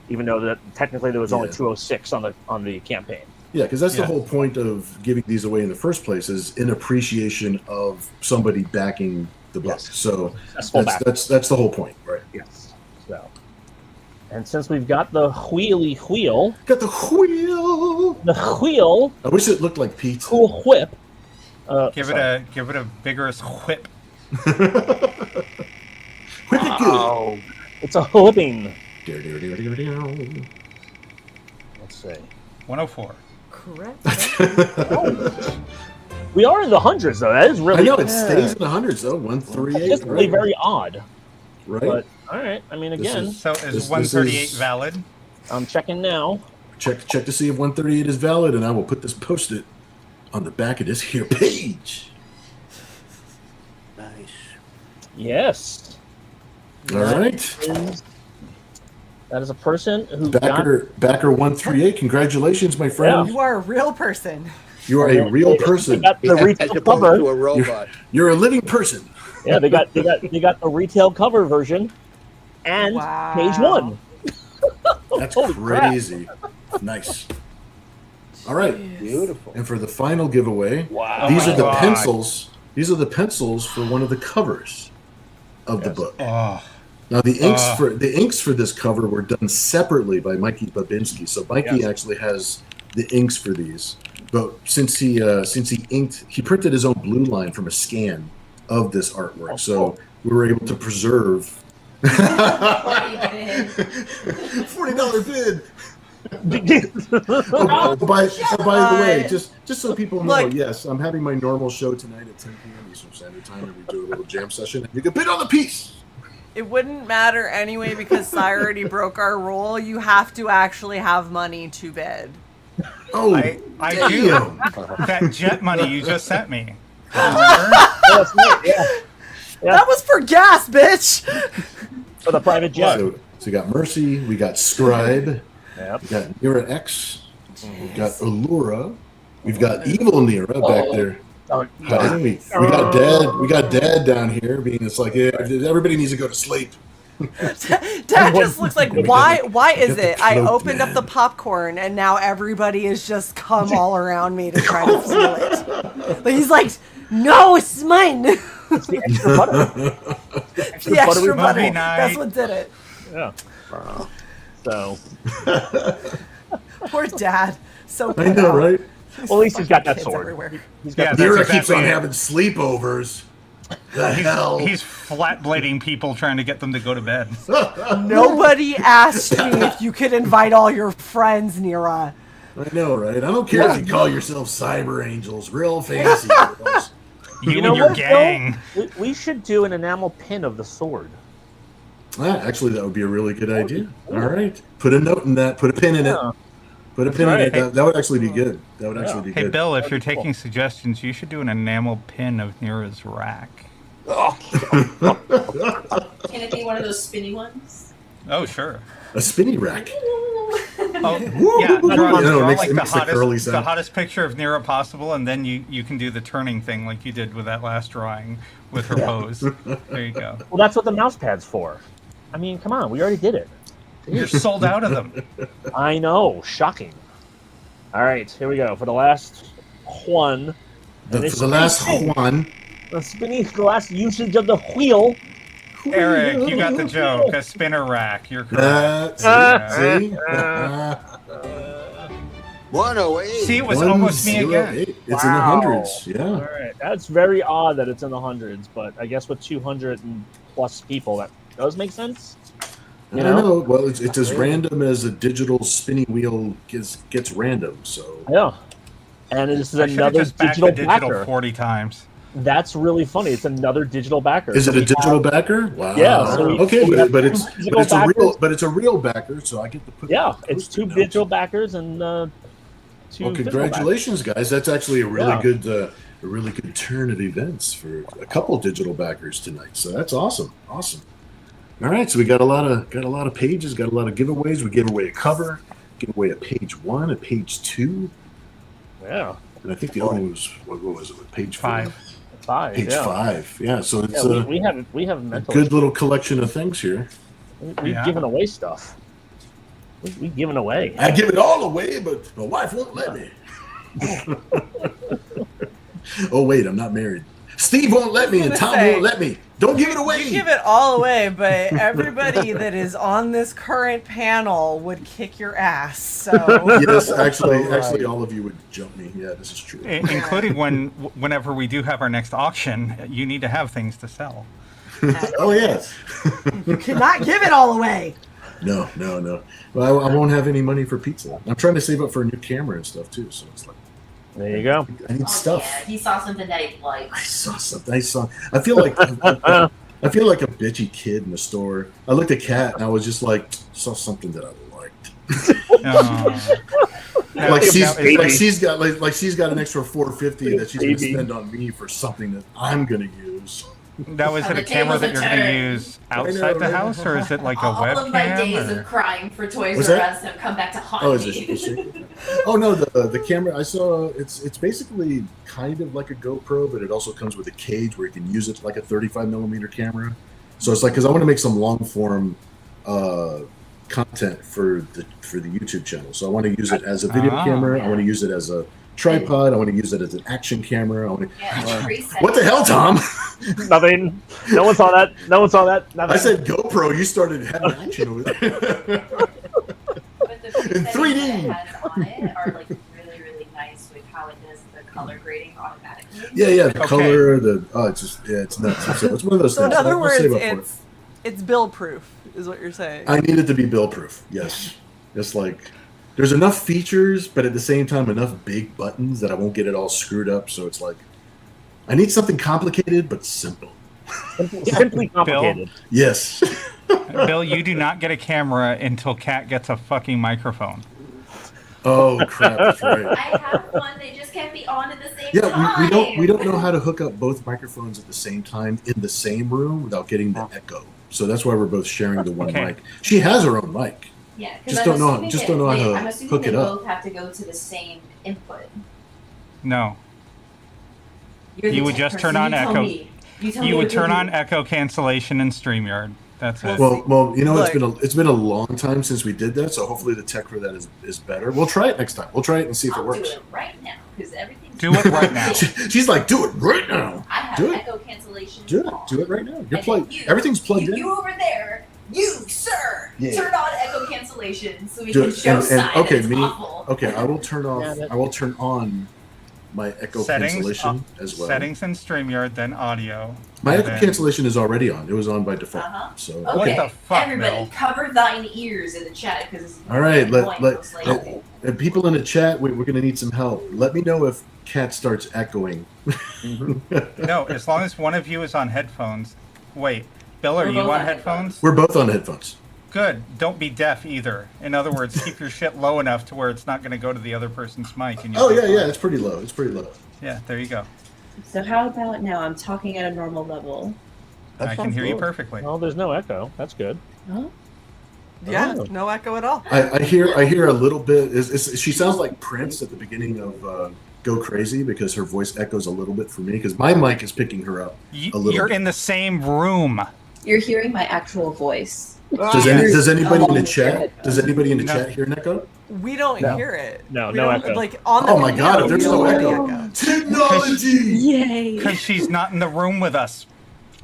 even though that technically there was only 206 on the campaign. Yeah, because that's the whole point of giving these away in the first place, is in appreciation of somebody backing the book. Yes. So That's that's the whole point, right? Yes. So, and since we've got the wheel, Got the wheel. I wish it looked like pizza. cool whip. Give it a vigorous whip. Whip it good. It's a whipping. Let's Let's see. 104. Correct. We are in the hundreds, though. That is really. I know it stays in the hundreds though. 138. It's really very odd. Right. But all right. I mean, again, So is This 138 is- valid? I'm checking now. check to see if 138 is valid, and I will put this post-it on the back of this here page. Nice. Yes. All right. That is a person who Backer 138. Congratulations, my friend. You are a real person. You are a real They person. got the As retail opposed cover. to a robot. You're a living person. Yeah, they got the retail cover version and Wow. page one. That's Holy crap. crazy. Nice. All right. Beautiful. And for the final giveaway, Wow. these my are the God. pencils. These are the pencils for one of the covers of the book. Oh, Now the inks for this cover were done separately by Mikey Babinski. So Mikey actually has the inks for these. But since he printed his own blue line from a scan of this artwork. So we were able to preserve $40 bid. By the way, just so people know, Look. yes, I'm having my normal show tonight at 10 p.m. Eastern Standard Time, and we do a little jam session. And you can bid on the piece. It wouldn't matter anyway because Sai already broke our rule. You have to actually have money to bid. Oh, I do. damn. That jet money you just sent me. Remember? That's right, yeah. Yeah. That was for gas, bitch. For the private jet. So we got Mercy, we got Scribe, Yep. we got Nira-X, we've got Allura, we've got Evil Nira back there. Oh, hiding. We got Dad down here being it's like everybody needs to go to sleep. Dad just looks like, why is the it? I cloak, opened up the Dad. popcorn and now everybody has just come all around me to try to steal it. But he's like, no, it's mine. it's the extra butter. The extra Movie butter. night. That's what did it. Yeah. So, Poor Dad. So I put know, out. right? well, at least he's got that Kids sword. everywhere. He's Yeah, got that's Nira exactly keeps on it. having sleepovers. The hell? He's flat blading people trying to get them to go to bed. Nobody asked me if you could invite all your friends, Nira. I know, right? I don't care if you call yourself Cyber Angels, real fancy girls. You know and your what, gang. we should do an enamel pin of the sword. Actually, that would be a really good idea. All right. Put a note in that. Put a pin in it. Yeah. Put a pin in it. right. That would actually be good. That would actually be Hey, good. Bill, if you're taking suggestions, you should do an enamel pin of Nira's rack. Can it be one of those spinny ones? Oh, sure. A spinny rack. Oh, yeah. Draw, No, draw it like the makes the curly hottest, the sound. hottest picture of Nira possible, and then you can do the turning thing like you did with that last drawing with her pose. There you go. Well, that's what the mouse pad's for. I mean, come on, we already did it. You're sold out of them. I know, shocking. All right, here we go for the last one. For And the last one. the last usage of the wheel. Eric, you got the joke. A spinner rack. You're correct. See? 108. See, it was almost me again. 108. It's Wow. in the hundreds. All Yeah. right, that's very odd that it's in the hundreds, but I guess with 200 and plus people, that does make sense. I don't know. Well, it's as random as a digital spinning wheel gets random. So Yeah, and this is I should have another just backed digital the digital backer. 40 times. That's really funny. It's another digital backer. is it So a we digital have- backer? Wow. Yeah, so we- okay, we have but two it's digital a real backer, so I get to put. Yeah, the it's post-it two notes. digital backers and two. Well, physical congratulations, guys! That's actually a really Yeah. good, a really good turn of events for a couple digital backers tonight. So that's awesome, awesome. All right, so we got a lot of pages, got a lot of giveaways. We gave away a cover, give away a page 1, a page 2, backers. Yeah, and I think the other one was what was it? Page 5. 5. Page yeah. 5. Yeah, so it's Yeah, we have a mental. good little collection of things here. We've Yeah. given away stuff. We've given away. I give it all away, but my wife won't let me. Oh wait, I'm not married. Steve won't let me, and Tom won't let me. Don't give it away. You give it all away, but everybody that is on this current panel would kick your ass. So Yes, actually, Right. all of you would jump me. Yeah, this is true. Including whenever we do have our next auction, you need to have things to sell. Oh yes. you cannot give it all away. No. Well, I won't have any money for pizza. I'm trying to save up for a new camera and stuff too. So it's like There you go. I need Oh, stuff. yeah, he saw something that he liked. I saw something. I feel like I feel like a bitchy kid in the store. I looked at Kat and I was just like, saw something that I liked. Like she's got an extra $450 that she's gonna Baby. spend on me for something that I'm gonna use. Now, is it a The camera tables that you're are going to turned. use outside the house, or is it like a All of my days webcam? of crying for Toys What's R that? Us have come back to haunt Oh, is me. it? Oh no, the camera I saw. It's basically kind of like a GoPro, but it also comes with a cage where you can use it like a 35mm camera. So it's like because I want to make some long form content for the YouTube channel. So I want to use it as a video Ah. camera. I want to use it as a tripod. I want to use it as an action camera. I want to, Yeah, preset. what the hell, Tom? Nothing. No one saw that. No one saw that. Nothing. I said GoPro. You started having action over there. But the in presets 3D. that it has on it are like really, really nice with how it does the color grading automatically. Yeah, the Okay. color, it's just it's nuts. So it's one of those So things. in other I'll words, save up for it. it's bill proof, is what you're saying. I need it to be bill proof. Yes, it's like there's enough features, but at the same time enough big buttons that I won't get it all screwed up. So it's like I need something complicated but simple. Simply complicated. Yes. Bill, you do not get a camera until Kat gets a fucking microphone. Oh crap! That's I right. have one, they just can't be on at the same Yeah, time. we don't know how to hook up both microphones at the same time in the same room without getting the echo. So that's why we're both sharing the one Okay. mic. She has her own mic. Yeah, because Just I'm don't know- assuming just don't know how to I'm assuming hook they it up. both have to go to the same input. No. You're the You would tech just turn person, on you tell echo. me. You tell me You would what to turn do. on echo cancellation in StreamYard. That's it. Well, you know, Look. it's been a long time since we did that, so hopefully the tech for that is better. We'll try it next time. We'll try it and see if I'll it works. do it right now because everything's Do it right now. She's like, do it right now. I have Do it. echo cancellation. Do it. on. Do it right now. You're And plugged. you- Everything's plugged in. You over there, you sir, Yeah. turn on echo cancellation so we Do can it. show And- sign that okay, it's me. awful. Okay, I will turn off. Yeah, that- I will turn on my echo Settings, cancellation as well. Settings in StreamYard, then audio. My and echo then- cancellation is already on. It was on by default. Uh-huh. So What Okay, the fuck, everybody, Bill? cover thine ears in the chat because All right, most likely. and people in the chat, we're going to need some help. Let me know if Cat starts echoing. No, as long as one of you is on headphones. Wait, Bill, are We're you both on on headphones? We're both on headphones. Good. Don't be deaf either. In other words, keep your shit low enough to where it's not going to go to the other person's mic. And you'll Oh be yeah, fine. yeah, it's pretty low. It's pretty low. Yeah, there you go. So how about now? I'm talking at a normal level. I can hear you perfectly. Oh, there's no echo. That's good. Huh? Yeah, Oh. no echo at all. I hear a little bit. She sounds like Prince at the beginning of Go Crazy because her voice echoes a little bit for me because my mic is picking her up a little You're bit. in the same room. You're hearing my actual voice. Does anybody in the chat? Does anybody in the No. chat hear an echo? We don't No. hear it. No, We no don't- echo. Like on the Oh my God, video, there's we don't no hear the echo. echo. Technology. Yay! Because she's not in the room with us.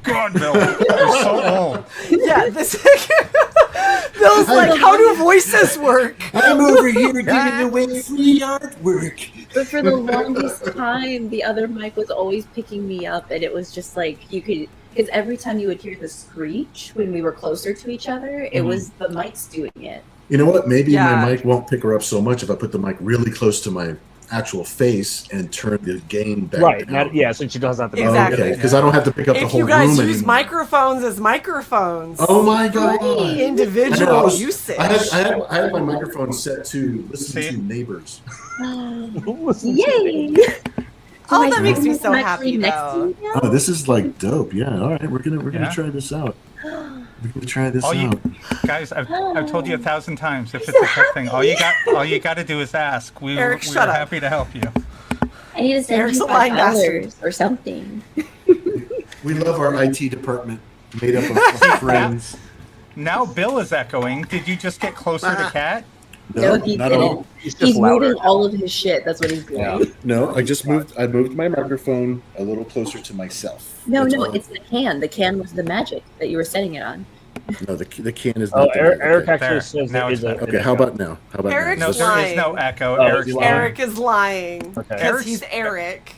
God, Bill, you're so old. Yeah, this Bill's like, how do voices work? I'm over here giving away free artwork. But for the longest time, the other mic was always picking me up, and it was just like you could, because every time you would hear the screech when we were closer to each other, it was the mics doing it. You know what? Maybe Yeah. my mic won't pick her up so much if I put the mic really close to my actual face and turn the gain back Right. down. Yeah, so she doesn't have to. Exactly. Okay, because I don't have to pick up the If whole you guys room use anymore. microphones as microphones, Oh my god! individual I know, usage. I had my microphone set to listen See? to neighbors. Yay! Oh, Do that I makes me sound so like happy, actually next though. to you now? Oh, this is like dope. Yeah. All right, we're gonna Yeah. try this out. We're gonna try this All you out. guys, I've told you 1,000 times. If it's a tech thing, all you got to do is ask. Eric, We're shut up. happy to help you. I need to send Eric's you a lying $5 or something. We love our IT department, made up of friends. Now Bill is echoing. Did you just get closer to Kat? No, he not didn't. all. He's just He's louder. moving all of his shit. That's what he's doing. Yeah. No, I moved my microphone a little closer to myself. No, That's no, all. it's the can. The can was the magic that you were setting it on. No, the can is Oh, not. the Eric, mic. Eric Okay. actually There. says Now that it's is a. better. Okay, how about now? How about Eric's now? No, Is there this- is no echo. Oh, Eric's is he lying? Eric is lying. Okay. Because he's Eric.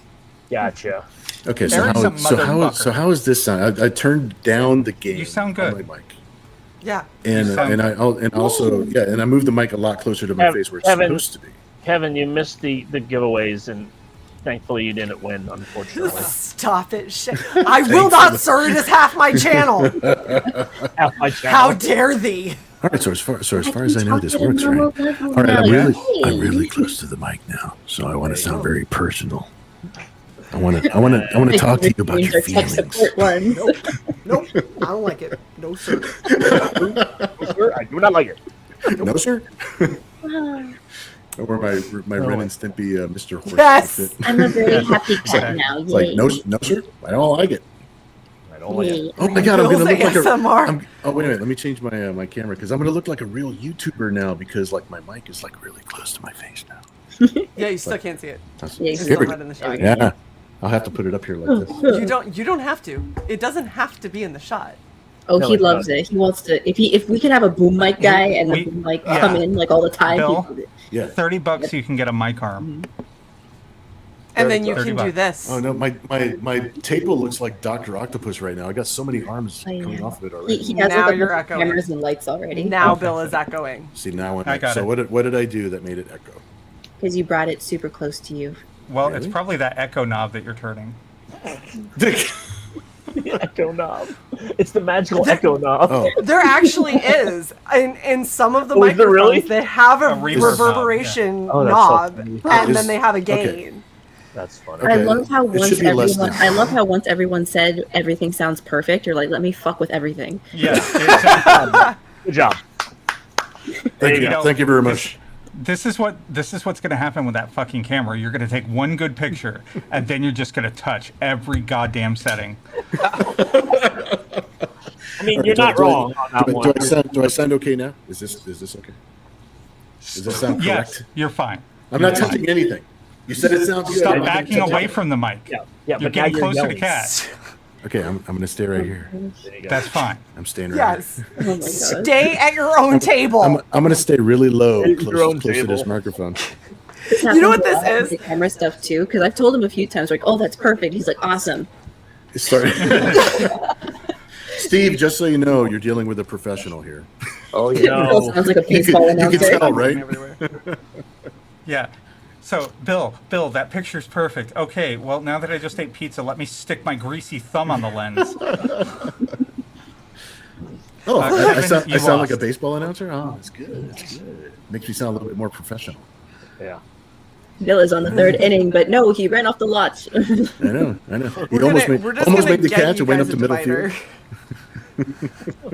Gotcha. Okay, so Eric's a motherfucker. how is this sound? I turned down the gain. You sound good. On my mic. Yeah. And You sound- and also I moved the mic a lot closer to my Kev- face where it's Kevin. supposed to be. Kevin, you missed the giveaways, and thankfully you didn't win, unfortunately. Stop it. I will not, sir. It is half my channel. Half my channel. How dare thee? All right, so as far as I know, this Talk at a works, right? normal level All right, now. I'm Yay. really close to the mic now, so I want to sound very personal. I want to talk to you about your Our tech feelings. support ones. Nope. I don't like it. No, sir. Sir, I do not like it. No, sir. Or my Ren and Stimpy Mr. Horse. Yes. outfit. I'm a very happy cat now. It's like Yay. no, sir. I don't like it. I don't like it. Yay. Oh my god, I'm Bill's gonna look like a. ASMR. Oh wait a minute, let me change my my camera because I'm gonna look like a real YouTuber now because like my mic is like really close to my face now. Yeah, you still can't see it. Yeah, It's Here still we not go. in the shot. Yeah, I'll have to put it up here like this. You don't have to. It doesn't have to be in the shot. Oh, No, he it loves it. He wants to. If we could have a boom mic guy and We- the boom mic yeah. come in like all the time, Bill? he'd do it. Yeah. $30 you can get a mic arm. And then you 30 can do bucks. this. Oh no, my table looks like Dr. Octopus right now. I got so many arms I coming know. off of it He, already. he has Now like a you're bunch of echoing. cameras and lights already. Now Okay. Bill is echoing. See now when I got so it. what did I do that made it echo? Because you brought it super close to you. Well, Really? it's probably that echo knob that you're turning. The echo knob. It's the magical echo knob. Oh, There actually is. In some of the Oh, is there microphones, really? they have a, A reverb knob, reverberation Oh, that's so knob, funny. and Is- then they have a okay. gain. That's funny. Okay. I love how It once should be less everyone. than- I love how once everyone said everything sounds perfect. You're like, let me fuck with everything. Yes. it's- Good job. thank you you, go. thank you very much. This is what's going to happen with that fucking camera. You're going to take one good picture, and then you're just going to touch every goddamn setting. I mean, you're not wrong on that one. Do I sound okay now? Is this okay? Does this sound Yes, correct? you're fine. I'm not touching anything. You said it sounds good. Stop I'm not backing touching away it. from the mic. Yeah, You're but now getting you're closer to yelling. Kat. Okay, I'm gonna stay right here. There you go. That's fine. I'm staying right Yes. here. Oh my god. Stay at your own table. I'm gonna stay really low, Use your own close to this table. microphone. This You know what happens a this lot with is? The camera stuff too, because I've told him a few times, like, oh, that's perfect. He's like, awesome. It's starting. Steve, just so you know, you're dealing with a professional here. Oh It yeah. all sounds like a baseball you announcer. can tell, right? Yeah. So, Bill, that picture's perfect. Okay, well, now that I just ate pizza, let me stick my greasy thumb on the lens. Oh, I Kevin, sound, you I sound like a lost. baseball announcer. Oh, that's good. That's good. Makes me sound a little bit more professional. Yeah. Bill is on the third inning, but no, he ran off the lot. I know. He We're almost gonna- made, we're just almost gonna made the get catch you and went up guys to a middle divider. field.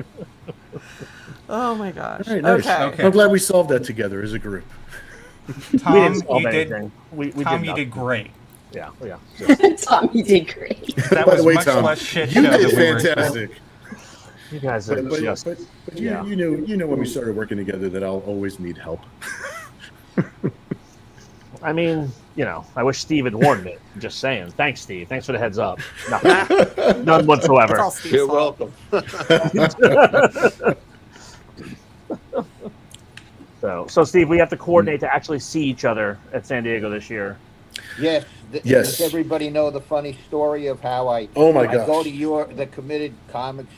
Oh my gosh. All right, nice. Okay. I'm glad we solved that together as a group. We Tom, didn't solve you did. anything. We Tom, did you did nothing. great. Yeah. Yeah. Tom, you did great. That By was the way, much Tom, less shit you show did than we were fantastic. You guys are But just. you, yeah. you know when we started working together that I'll always need help. I mean, I wish Steve had warned me. I'm just saying. Thanks, Steve. Thanks for the heads up. Nothing. None whatsoever. It's all Steve's You're fault. welcome. So Steve, we have to coordinate to actually see each other at San Diego this year. Yes. Yes. Does everybody know the funny story of how I Oh my I go gosh. to the Committed Comics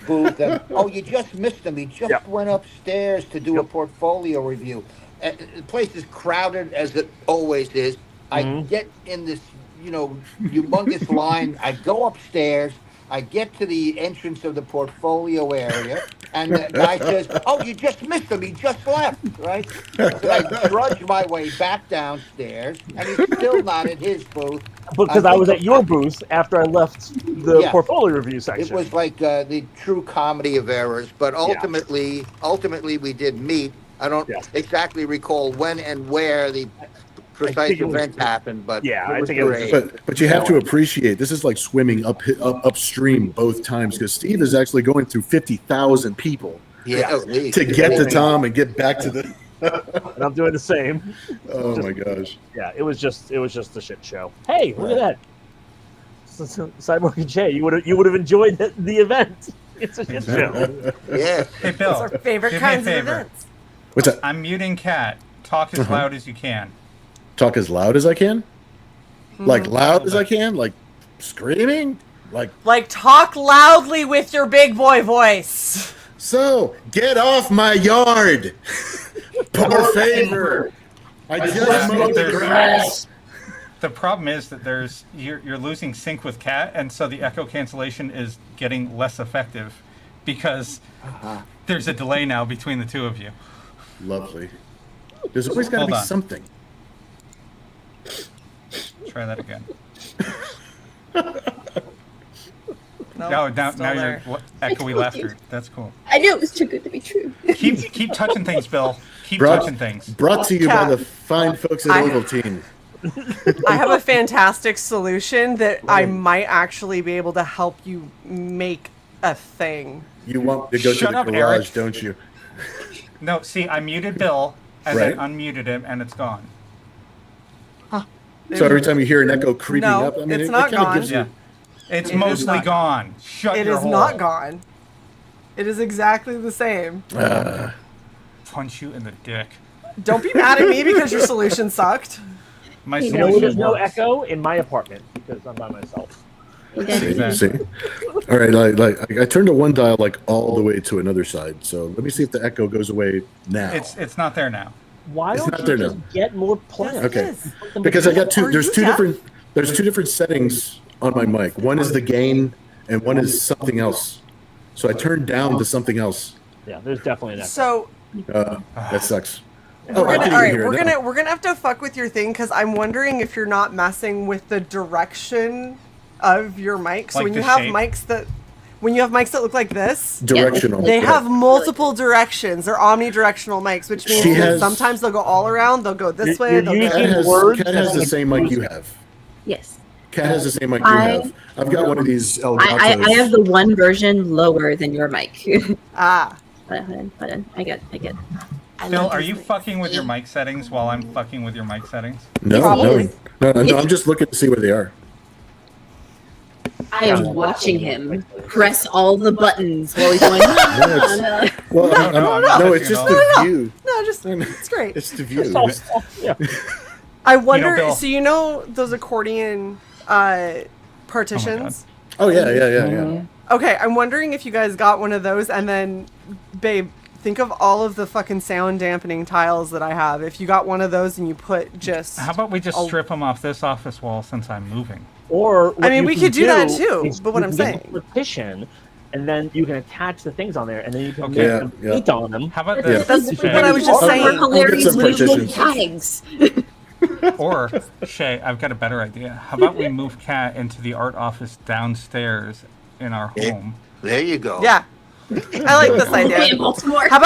booth and you just missed him. He just Yep. went upstairs to do a portfolio review. The place is crowded as it always is. I get in this humongous line. I go upstairs. I get to the entrance of the portfolio area, and the guy says, "Oh, you just missed him. He just left." Right? So I trudge my way back downstairs, and he's still not at his booth. Because I was at your booth after I left the Yeah. portfolio review It section. was like the true comedy of errors, but ultimately, we did meet. I don't exactly recall when and where the precise think it was- event happened, but Yeah, it I was think it was great. But you have to appreciate this is like swimming upstream both times because Steve is actually going through 50,000 people Yeah, at least. to get to Tom and get back to the. And I'm doing the same. Oh my gosh! Yeah, it was just a shit show. Hey, look at that. Cyborg and Shae, you would have enjoyed the event. It's a shit show. Yeah. Hey, Bill. It's our favorite do me a kinds of favor. events. What's that? I'm muting Kat. Talk as loud as you can. Talk as loud as I can, like loud as I can, like screaming, Like, talk loudly with your big boy voice. so. Get off my yard, por favor. I just mowed the grass. The problem is that you're losing sync with Kat, and so the echo cancellation is getting less effective because there's a delay now between the two of you. Lovely. There's always got to Hold be on. something. Try that again. No, No, now still you're there. I echoey told laughter. you. That's cool. I knew it was too good to be true. Keep touching things, Bill. Keep Brought- touching things. Brought to you by Kat. the fine folks at I- Ovaltine. I have a fantastic solution that I might actually be able to help you make a thing. You want to go Shut to the up, garage, Eric. don't you? No, see, I muted Bill and Right. then unmuted him, and it's gone. So every time you hear an echo creeping No, up, I mean, it's it not kind of gone. gives you. Yeah, it's It is mostly not- gone. Shut It your is hole. not gone. It is exactly the same. Punch you in the dick. Don't be mad at me because your solution sucked. My You You know, solution there's no works. echo in my apartment because I'm by myself. See? All right, I turned the one dial like all the way to another side. So let me see if the echo goes away now. It's not there now. Why It's don't not you there just now. get more plants? Okay. Yes. Because I got two. Are There's you two deaf? different. There's two different settings on my mic. One is the gain, and one is something else. So I turned down to something else. Yeah, there's definitely an echo. So That sucks. we're I gonna, can all right, hear it we're now. gonna have to fuck with your thing because I'm wondering if you're not messing with the direction of your mic. So Like when the you have shape? mics that look like this, Directional. they have multiple directions. They're omnidirectional mics, which means She that has- sometimes they'll go all around. They'll go this way. You're They'll go using- Kat has, words Kat has the that- same mic you have. Yes. Kat has the same mic you I- have. I've got one of these Elgato's. I have the one version lower than your mic. ah. Hold on. I get. Bill, are you fucking with your mic settings while I'm fucking with your mic settings? No, Probably. no. I'm just looking to see where they are. I am watching him press all the buttons while he's going. it's- Well, I'm not no, it's touching just it the all. view. No, just it's great. It's the view. Yeah. I wonder. Bill- So you know those accordion partitions? Oh yeah. Okay, I'm wondering if you guys got one of those, and then, babe, think of all of the fucking sound dampening tiles that I have. If you got one of those and you put just, How about we just Oh. strip them off this office wall since I'm moving? Or what I mean, you we can could do that do too, is but what you I'm can get saying- a partition, and then you can attach the things on there, and then you can Okay. make Yeah, them yeah. paint on them. How about Yeah. this? That's Shay? what I was just I'll- saying. We're I'll get hilarious some visual partitions. tags. Or, Shay, I've got a better idea. How about we move Kat into the art office downstairs in our home? There you go. Yeah, I like this Okay, in idea. Baltimore. How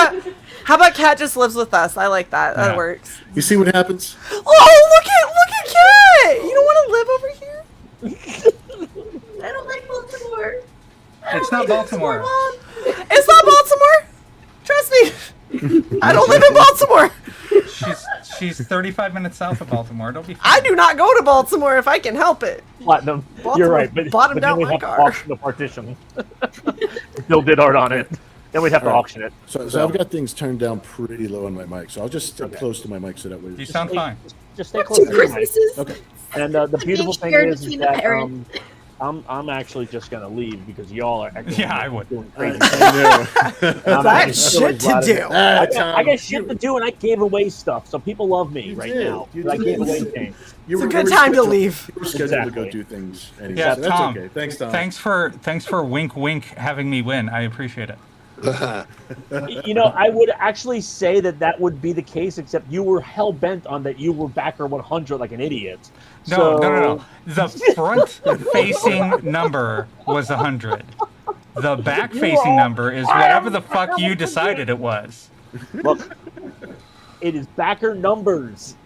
about Kat just lives with us? I like that. That Yeah. works. You see what happens? Oh, look at Kat! You don't want to live over here? I don't like Baltimore. It's not Baltimore. Mom, it's not Baltimore. Trust me. I don't live in Baltimore. She's 35 minutes south of Baltimore. It'll be fine. I do not go to Baltimore if I can help it. Platinum. Baltimore You're right, but bottomed but then out we'd my have to car. auction the partition. Still did art on it. Then we'd have to auction it. So I've got things turned down pretty low on my mic, so I'll just stay close to my mic so that way. You sound fine. Just stay close Two to the mic. Christmases. Okay. And the beautiful thing shared is between the that parents. I'm actually just gonna leave because y'all are actually Yeah, I would. doing crazy. I And I'm I actually had still shit as to glad as- do. I got shit to do, and I gave away stuff, so people love me You right did. now. You I did. gave away things. You It's a were- good you were time to scheduled- leave. You were scheduled to Exactly. go do things anyway. Yeah, so that's Tom. okay. Thanks, Tom. Thanks for wink wink having me win. I appreciate it. You know, I would actually say that would be the case, except you were hell bent on that you were backer 100 like an idiot. No. The front-facing number was 100. The back-facing number is whatever the fuck you decided it was. Look, it is backer numbers.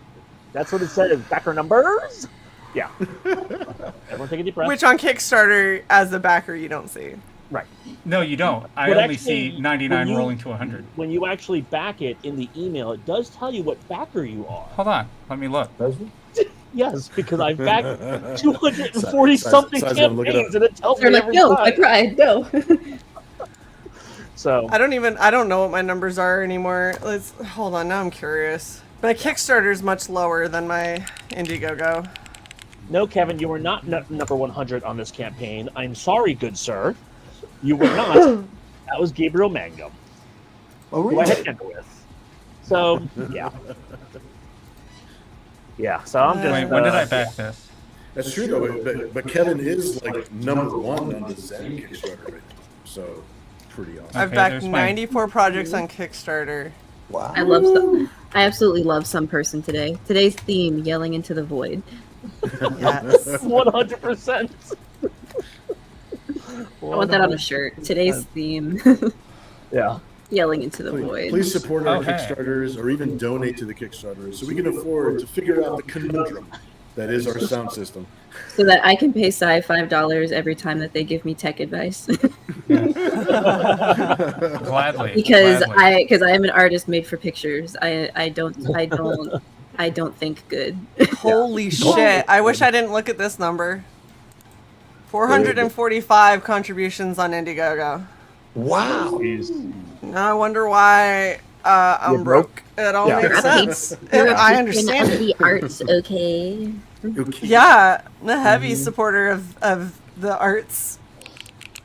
That's what it said. Is backer numbers. Yeah. Everyone take a deep breath. Which on Kickstarter, as a backer, you don't see. Right. No, you don't. I But only actually, see 99 when you- rolling to 100. When you actually back it in the email, it does tell you what backer you are. Hold on. Let me look. Yes, because I backed 240 something Size them, look it campaigns, and it tells They're me like, every no, time. I cried. No. So I don't know what my numbers are anymore. Hold on, now I'm curious. My Kickstarter is much lower than my Indiegogo. no, Kevin, you were not number 100 on this campaign. I'm sorry, good sir. You were not. That was Gabriel Mangum, Oh, who I had really? dinner with. So yeah, yeah. So I'm just. Wait, when did I back this? That's true, though. But Kevin is like number one on the Zen Kickstarter right now. So pretty awesome. I've Okay, backed there's my- 94 projects on Kickstarter. Wow. I love some. I absolutely love some person today. Today's theme: yelling into the void. Yes. 100%. I want that on a shirt. Today's theme: Yeah. yelling into the void. Please support our Okay. Kickstarters or even donate to the Kickstarters so we can afford to figure out the conundrum that is our sound system. So that I can pay Cy $5 every time that they give me tech advice. Gladly. because gladly. I am an artist made for pictures. I don't think good. Holy shit. I wish I didn't look at this number. 445 contributions on Indiegogo. Wow. Now I wonder why I'm You're broke? broke. It all Yeah. makes sense. I understand it. The arts, okay. Okay. Yeah, the heavy supporter of the arts.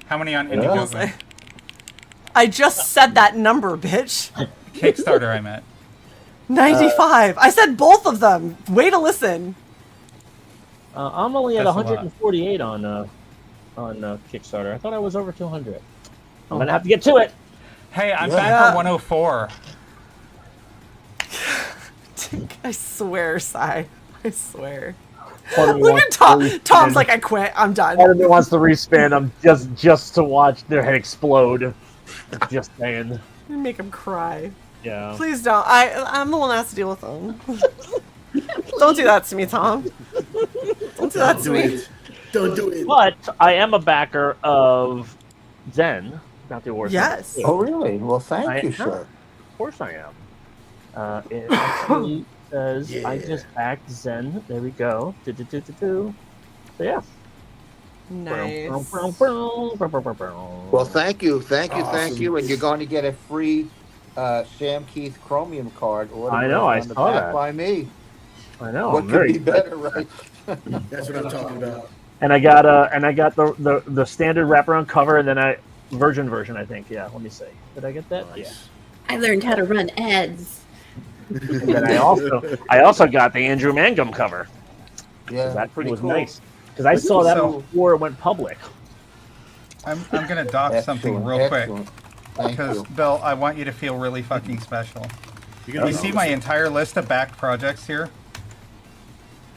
How many on I'll Indiegogo? say. I just said that number, bitch. Kickstarter, I meant. 95. I said both of them. Way to listen. I'm only at That's a lot. 148 on Kickstarter. I thought I was over 200. I'm gonna have to get to it. Hey, I'm Yeah. back on 104. I swear, Cy. I swear. Part of me Look wants at Tom. to Tom's respin. like, I quit. I'm Part of done. me wants to respin. I'm just to watch their head explode. Just saying. Make him cry. Yeah. Please don't. I'm the one that has to deal with them. Don't do that to me, Tom. Don't do that Don't to do me. it. Don't do it. But I am a backer of Zen, not the award. Yes. Oh, really? Well, thank I you, am. sir. Of course I am. It actually says I Yeah. just backed Zen. There we go. So yeah. Nice. Well, thank you, thank Awesome. you, and you're going to get a free Sam Keith Chromium card. I know, I on the saw back that. by me. I know. What I'm could very be better, right? That's what I'm talking about. And I got the standard wraparound cover, and then version I think. Yeah. Let me see. Did I get that? Yeah. Nice. I learned how to run ads. And then I also got the Andrew Mangum cover. Yeah, That pretty was cool. nice because I saw that So- before it went public. I'm gonna dock something Excellent, real quick excellent. Thank because you. Bill, I want you to feel really fucking special. You're You see my entire list of back projects here?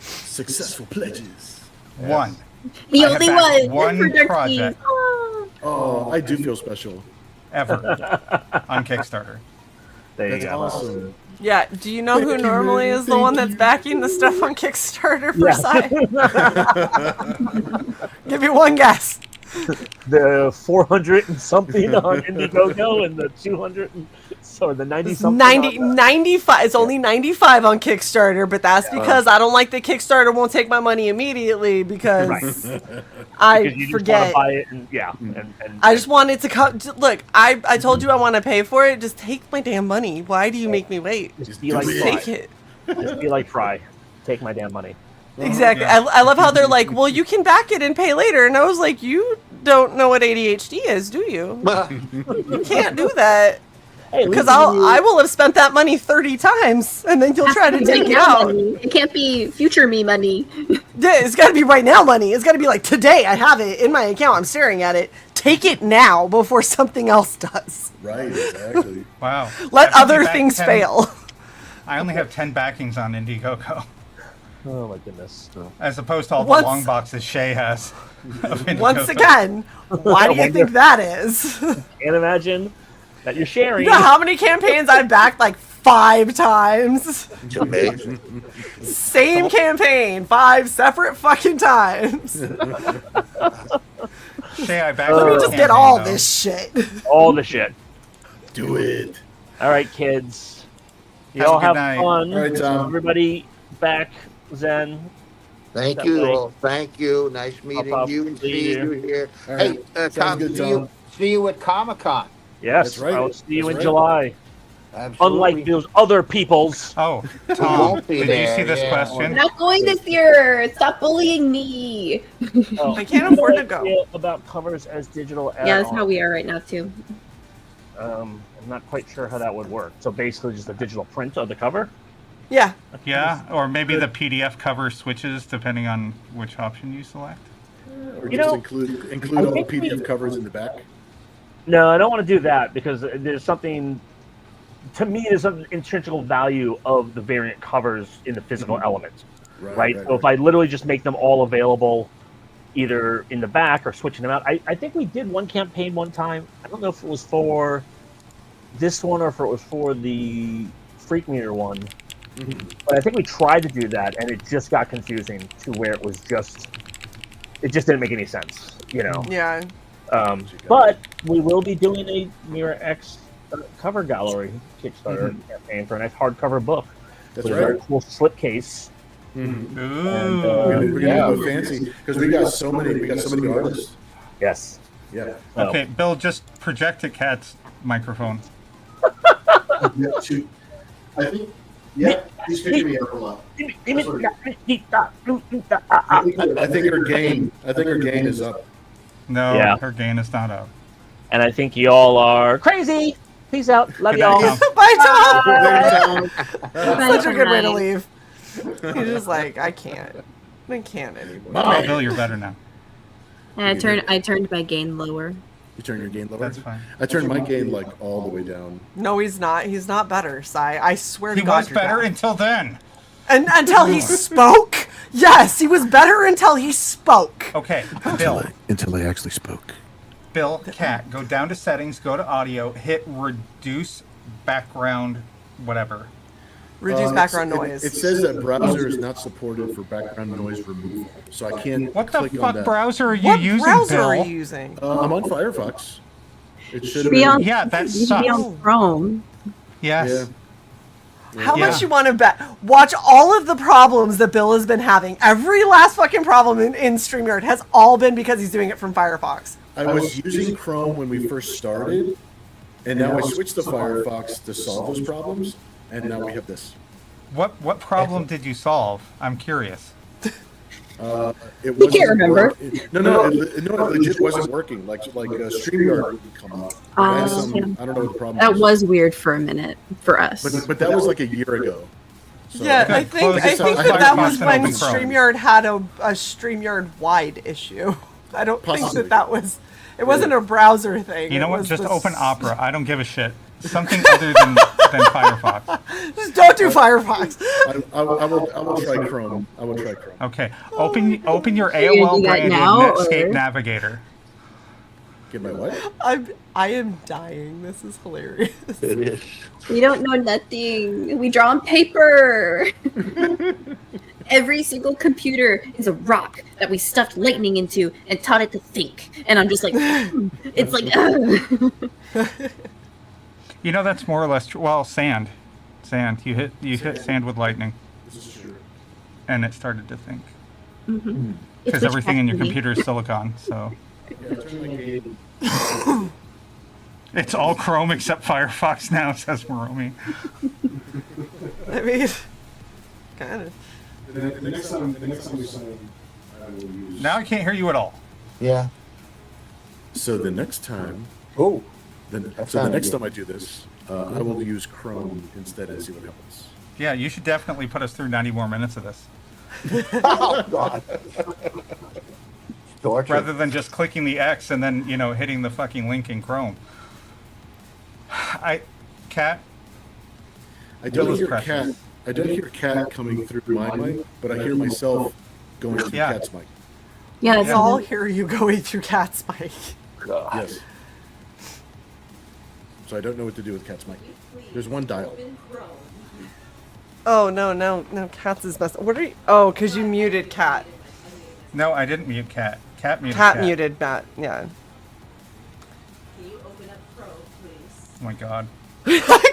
successful pledges. One. The I have only backed one. one for Dark project. Keys. Oh. Oh, I do feel special. Ever on Kickstarter. There you That's go. awesome. Yeah, do you know who normally is the one that's backing the stuff on Kickstarter for Cy? Give me one guess. The 400 and something on Indiegogo and the 200 and or the 90 It's something. 95. It's only 95 on Kickstarter, but that's because I don't like that Kickstarter won't take my money immediately because I Because you just forget. want to buy it, and and I just want it to come. Look, I told you I want to pay for it. Just take my damn money. Why do you make me wait? just be like Take Fry. it. Just be like Fry. Take my damn money. Exactly. Yeah. I love how they're like, well, you can back it and pay later. And I was like, you don't know what ADHD is, do you? You can't do that. Hey, Because I will have spent that money 30 times, and then you'll try to take it out. Money. It can't be future me money. Yeah, it's got to be right now money. It's got to be like, today I have it in my account. I'm staring at it. Take it now before something else does. Right, exactly. Wow. Let I've only other backed things 10 fail. I only have 10 backings on Indiegogo, Oh my goodness. as opposed to all Once- the long boxes Shae has. Of Indiegogo. Once again, why do you think that is? Can't imagine that you're sharing. You know how many campaigns I backed like 5 times? It's amazing. Same campaign, 5 separate fucking times. Shae, I backed Let me your just get campaign, all though. this shit. All the shit. Do it. All right, kids. You Have a all good have night. fun. All right, Tom. Everybody back, Zen. Thank That you way. all. Thank you. Nice meeting up. you and See seeing you. you here. All Hey, right. Sounds Tom, good, see Tom. you at Comic-Con. Yes, That's right. I will see you That's in right. July. Absolutely. Unlike those other peoples. Oh, We Tom, won't be did you there, see this yeah. I'm question? not going this year. Stop bullying me. Oh, I can't afford to no go. idea about covers as digital Yeah, that's add-on. how we are right now too. I'm not quite sure how that would work. So basically, just a digital print of the cover. Yeah. Yeah, or maybe the PDF cover switches depending on which option you select. Or You just know, include I all the think we- PDF covers in the back. No, I don't want to do that because there's something. To me, there's an intrinsic value of the variant covers in the physical element, right? So if I literally just make them all available, either in the back or switching them out. I think we did one campaign one time. I don't know if it was for this one or if it was for the Freak Meter one. But I think we tried to do that, and it just got confusing to where it was just. It just didn't make any sense, you know. Yeah. But we will be doing a Nira-X cover gallery Kickstarter campaign for a nice hardcover book. That's with a very right. cool slipcase. Ooh. And, We're yeah. gonna go fancy because we got so many artists. Yes. Yeah. So, Okay, Bill, just project at Kat's microphone. Yeah, shoot. I think. Yeah, he's picking me up a lot. I think her gain. I think her gain is up. No, Yeah. her gain is not up. And I think y'all are crazy. Peace out. Love Good night, y'all. Tom. Bye, Tom. Bye, Such a good way to Tom. leave. He's just like, I can't. I can't anymore. Oh, Bill, you're better now. And I turned my gain lower. You turn your gain lower. That's fine. I turned my gain like all the way down. No, he's not. He's not better, Sai. I swear He to God. was you're better not. until then. And until he spoke. Yes, he was better until he spoke. Okay, Bill. Until I actually spoke. Bill, Cat, go down to settings, go to audio, hit reduce background, whatever. Reduce background It noise. says that browser is not supported for background noise removal, so I can't What the click on fuck that. browser are you what using, browser Bill? are you using? I'm on Firefox. It should have Be on, been. Yeah, that you should be sucks. on Chrome. Yes. Yeah. How Yeah. much you want to bet? Watch all of the problems that Bill has been having. Every last fucking problem in StreamYard has all been because he's doing it from Firefox. I was using Chrome when we first started, and now I switched to Firefox to solve those problems, and now we have this. What problem did you solve? I'm curious. It wasn't can't remember. No, it legit wasn't working. Like StreamYard wouldn't come up. I had some- yeah. I don't know what the problem That was weird for a minute for us. But that was like a year ago. So Yeah, Good. I think Close I it think so that was Firefox when and open Chrome. StreamYard had a StreamYard wide issue. I don't think Possibly. that was. It wasn't a browser thing. You know it what? was Just the open s- Opera. I don't give a shit. Something other than Firefox. Just don't do Firefox. I will try Chrome. I will try Chrome. Okay. Open your Are you gonna AOL do that branded now, Netscape or- Navigator. Get my what? I am dying. This is hilarious. It is. We don't know nothing. We draw on paper. Every single computer is a rock that we stuffed lightning into and taught it to think. And I'm just like, it's like, ugh. You know, that's more or less true. Well, sand. You hit sand with lightning, This is true. and it started to think. Mm-hmm. Because everything in your computer is silicon, so Yeah, turn my game. it's all Chrome except Firefox now, says Maromi. I mean, kind of. The next time we sign, I will use. Now I can't hear you at all. Yeah. So the next time, Oh. the sounded next good. time I do this, I will use Chrome instead and see what happens. Yeah, you should definitely put us through 90 more minutes of this. Oh God. Torture. Rather than just clicking the X and then, hitting the fucking link in Chrome. Cat? I don't Willow's hear precious. cat. I don't hear cat coming through my mic, but I hear myself going through Yeah. cat's mic. Yeah, We all hear you going through Cat's mic. God. Yes. So I don't know what to do with cat's mic. There's one dial. Oh no, Cat's is best. What are you? Oh, because you muted Cat. No, I didn't mute Cat. Cat muted Cat Cat. muted Matt. Yeah. Oh my god.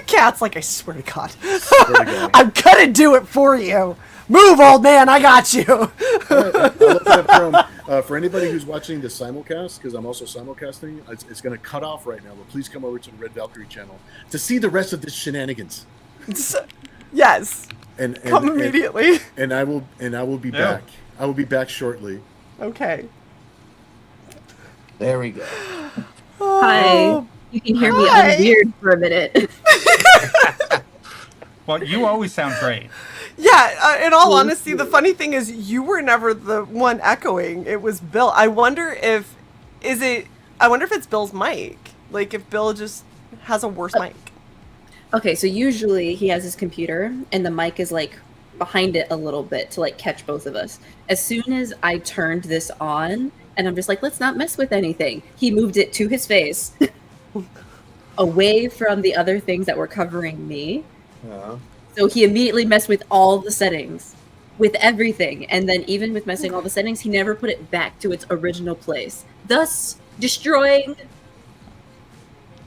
Cat's like, I swear to God, Swear to God. I'm gonna do it for you. Move, old man. I got you. All right, I'll look it up for anybody who's watching the simulcast, because I'm also simulcasting. It's going to cut off right now, but please come over to the Red Valkyrie channel to see the rest of this shenanigans. Yes. And Come immediately. And I will be Yeah. back. I will be back shortly. Okay. There we go. Hi. Oh, You can hear me Hi. unweird for a minute. Well, you always sound great. Yeah, in all honesty, the funny thing is you were never the one echoing. It was Bill. I wonder if it's Bill's mic. Like if Bill just has a worse mic. Okay, so usually he has his computer and the mic is like behind it a little bit to like catch both of us. As soon as I turned this on and I'm just like, let's not mess with anything, he moved it to his face away from the other things that were covering me. So he immediately messed with all the settings, with everything. And then even with messing all the settings, he never put it back to its original place, thus destroying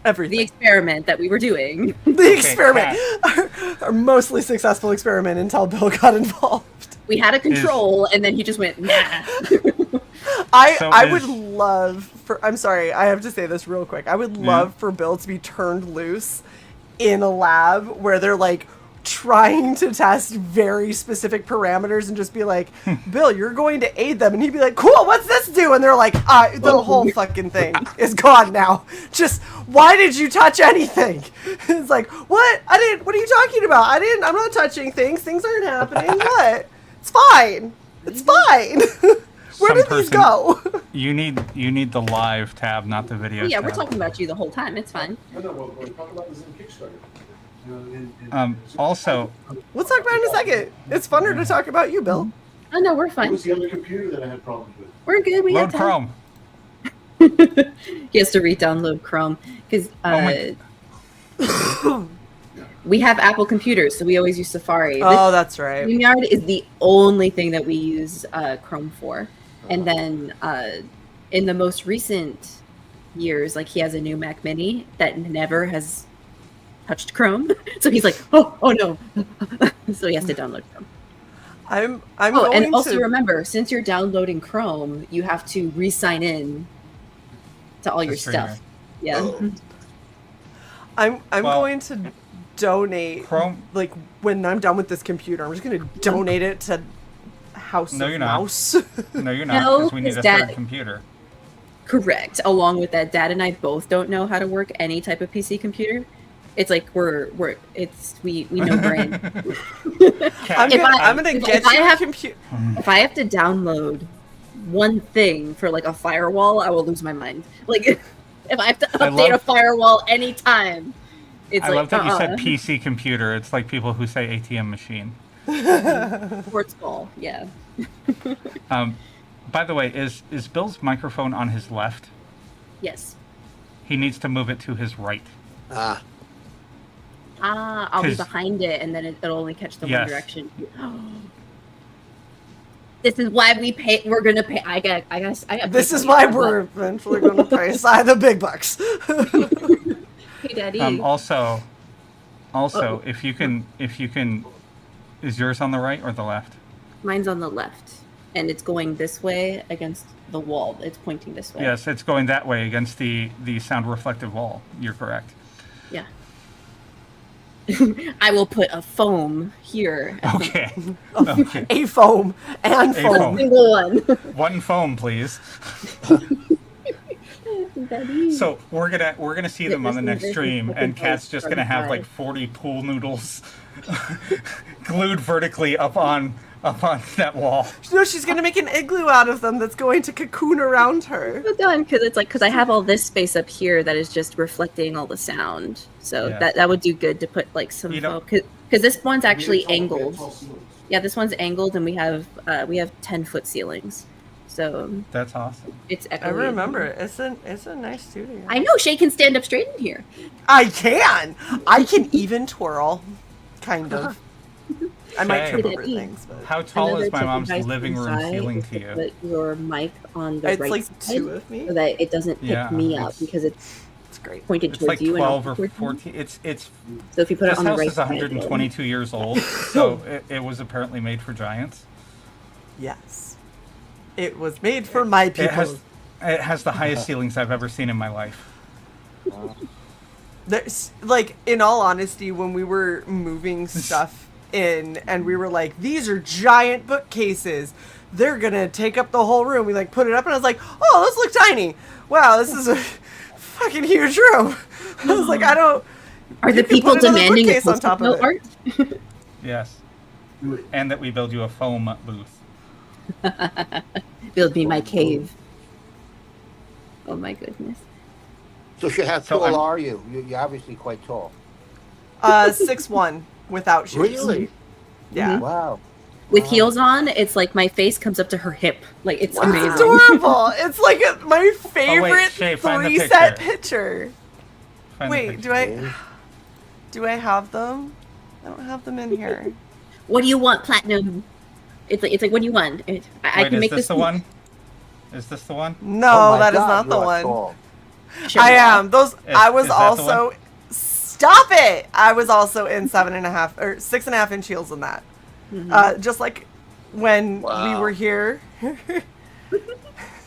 Everything. the experiment that we were doing. The experiment. Cat. Our mostly successful experiment until Bill got involved. We had a control, and then he just went, nah. I is- would love for, I'm sorry, I have to say this real quick. I would love for Bill to be turned loose in a lab where they're like trying to test very specific parameters and just be like, Bill, you're going to aid them. And he'd be like, cool, what's this do? And they're like, the whole fucking thing is gone now. Just, why did you touch anything? It's like, what? What are you talking about? I'm not touching things. Things aren't happening. What? It's fine. It's fine. Where Some did these person- go? You need the live tab, not the video Yeah, tab. we're talking about you the whole time. It's fine. No, we're talking about this in Kickstarter. Also, We'll talk about it in a second. It's funner to talk about you, Bill. Oh, no, we're It fine. was the other computer that I had problems with. We're good. We load have time. Chrome. He has to re-download Chrome because my- we have Apple computers, so we always use Safari. Oh, that's right. StreamYard is the only thing that we use Chrome for. And then in the most recent years, like he has a new Mac Mini that never has touched Chrome, so he's like, oh no, so he has to download Chrome. I'm Oh, going and also to remember, since you're downloading Chrome, you have to re-sign in to all your Streamer. stuff. Yeah. I'm Well, going to donate Chrome. like when I'm done with this computer, I'm just going to donate it to House No, of you're not. Mouse. No, you're not, No, because we need a his dad- third computer. Correct. Along with that, Dad and I both don't know how to work any type of PC computer. It's like we no brain. Cat, I'm gonna if get I you a have- computer. If I have to download one thing for like a firewall, I will lose my mind. Like if I have to update a firewall anytime, it's I like love that you said PC computer. It's like people who say ATM machine. sports ball. Yeah. By the way, is Bill's microphone on his left? Yes. He needs to move it to his right. I'll be 'Cause- behind it, and then it'll only catch the one Yes. direction. This is why we pay. We're gonna pay. I got. This is why we're eventually going to pay the big bucks. paid Daddy. Also, Uh-oh. if you can, is yours on the right or the left? Mine's on the left, and it's going this way against the wall. It's pointing this way. Yes, it's going that way against the sound reflective wall. You're correct. Yeah. I will put a foam here. Okay. Okay. A foam and A foam. foam. Single one. One foam, please. Daddy. So we're gonna see them on the next This is stream, and Kat's just gonna have like 40 pool noodles glued vertically up on that wall. No, she's gonna make an igloo out of them that's going to cocoon around her. Well done, because I have all this space up here that is just reflecting all the sound. So Yeah. that would do good to put like some You know- because this one's actually We have angled. tall ceilings. Yeah, this one's angled, and we have 10-foot ceilings. So That's awesome. it's echoey. I remember. It's a nice studio. I know Shae can stand up straight in here. I can even twirl, kind of. I might Shae. trip over things, but How tall Another is my tip mom's you guys living can room try ceiling is to you? Put your mic on the it's right like side two of me. so that it doesn't pick Yeah, me up it's- because it's It's great. pointed It's towards like you. 12 or and not towards me. 14. It's So if you put it this on the house right is side, 122 years old, so it was apparently made for giants. Yes, it was made for my people. It has the highest ceilings I've ever seen in my life. There's, like, in all honesty, when we were moving stuff in and we were like, these are giant bookcases, they're gonna take up the whole room, we like put it up and I was like, oh, those look tiny. Wow, this is a fucking huge room. I was like, I don't. Are You the can people put another demanding a bookcase on post-it top of note it. art? Yes. And that we build you a foam booth. Build me my cave. Oh my goodness. So how So tall I'm- are you? You're obviously quite tall. 6'1" without shoes. Really? Yeah. Wow. With heels on, it's like my face comes up to her hip. Like it's It's amazing. adorable. It's like my favorite Shae, find the 3-set picture. picture. Find the Wait, picture. do I have them? I don't have them in here. What do you want, Platinum? It's like what do you want? I Wait, can is make this the one? Is this the one? No, Oh my that is God, not the you are one. tall. Sure. I am. Those. I was is that the also. one? Stop it! I was also in 7.5 or 6.5 inch heels in that. Mhm. Just like when we Wow. were here.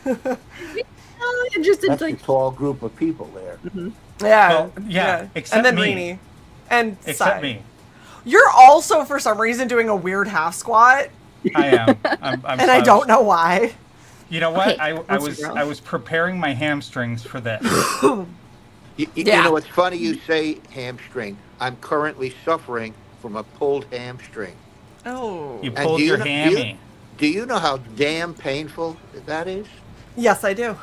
Oh, interested. That's a Like, tall group of people there. Yeah. Well, yeah, except and then me. Rainy. And Except Sai. me. You're also for some reason doing a weird half squat, I am. I'm and I slouched. don't know why. You know what? Okay, I monster girl. was preparing my hamstrings for this. You Yeah. know, it's funny you say hamstring. I'm currently suffering from a pulled hamstring. Oh. You And pulled do you your know- hammy. Do you know how damn painful that is? Yes, I do.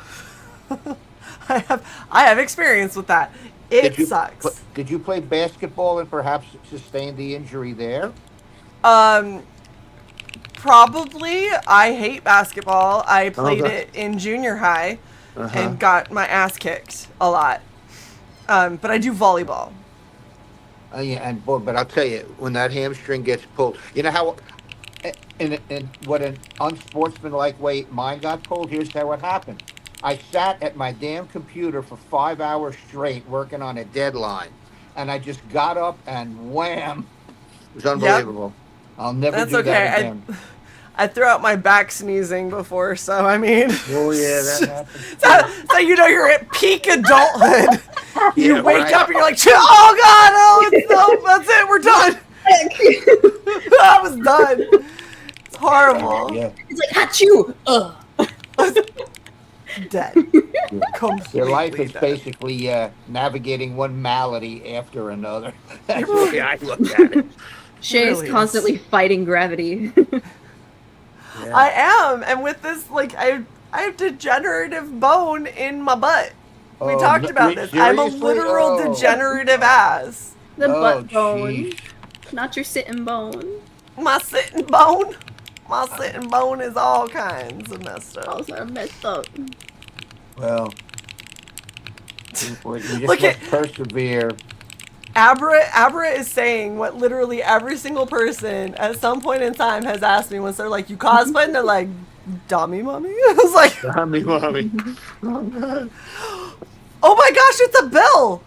I have experience with that. It Did you, sucks. Did you play basketball and perhaps sustain the injury there? Probably. I hate basketball. I played Okay. it in junior high Uh-huh. and got my ass kicked a lot. But I do volleyball. Yeah, and boy, but I'll tell you, when that hamstring gets pulled, you know how, in what an unsportsmanlike way mine got pulled. Here's how it happened. I sat at my damn computer for 5 hours straight working on a deadline, and I just got up and wham! It was unbelievable. I'll never That's do okay. that again. I threw out my back sneezing before, so I mean, Oh yeah, that happened. so you know you're at peak adulthood. You Yeah, wake right. up and you're like, oh god, no, that's it, we're done. I was done. It's horrible. Yeah, it's like achoo. Ugh. Dead. your life Completely is dead. basically navigating one malady after another. That's the way I look at it. Shae is Really is. constantly fighting gravity. Yeah. I am, and with this, like, I have degenerative bone in my butt. We Oh, talked about this. I'm a seriously? literal Oh. degenerative ass. The Oh, butt bone, jeez. not your sitting bone. My sitting bone. My sitting bone is all kinds of messed up. Also messed up. Well, you just Look must at- persevere. Abra is saying what literally every single person at some point in time has asked me once they're like, you cosplay? And they're like, dummy mommy? I was like, Mommy. oh my gosh, it's a bill!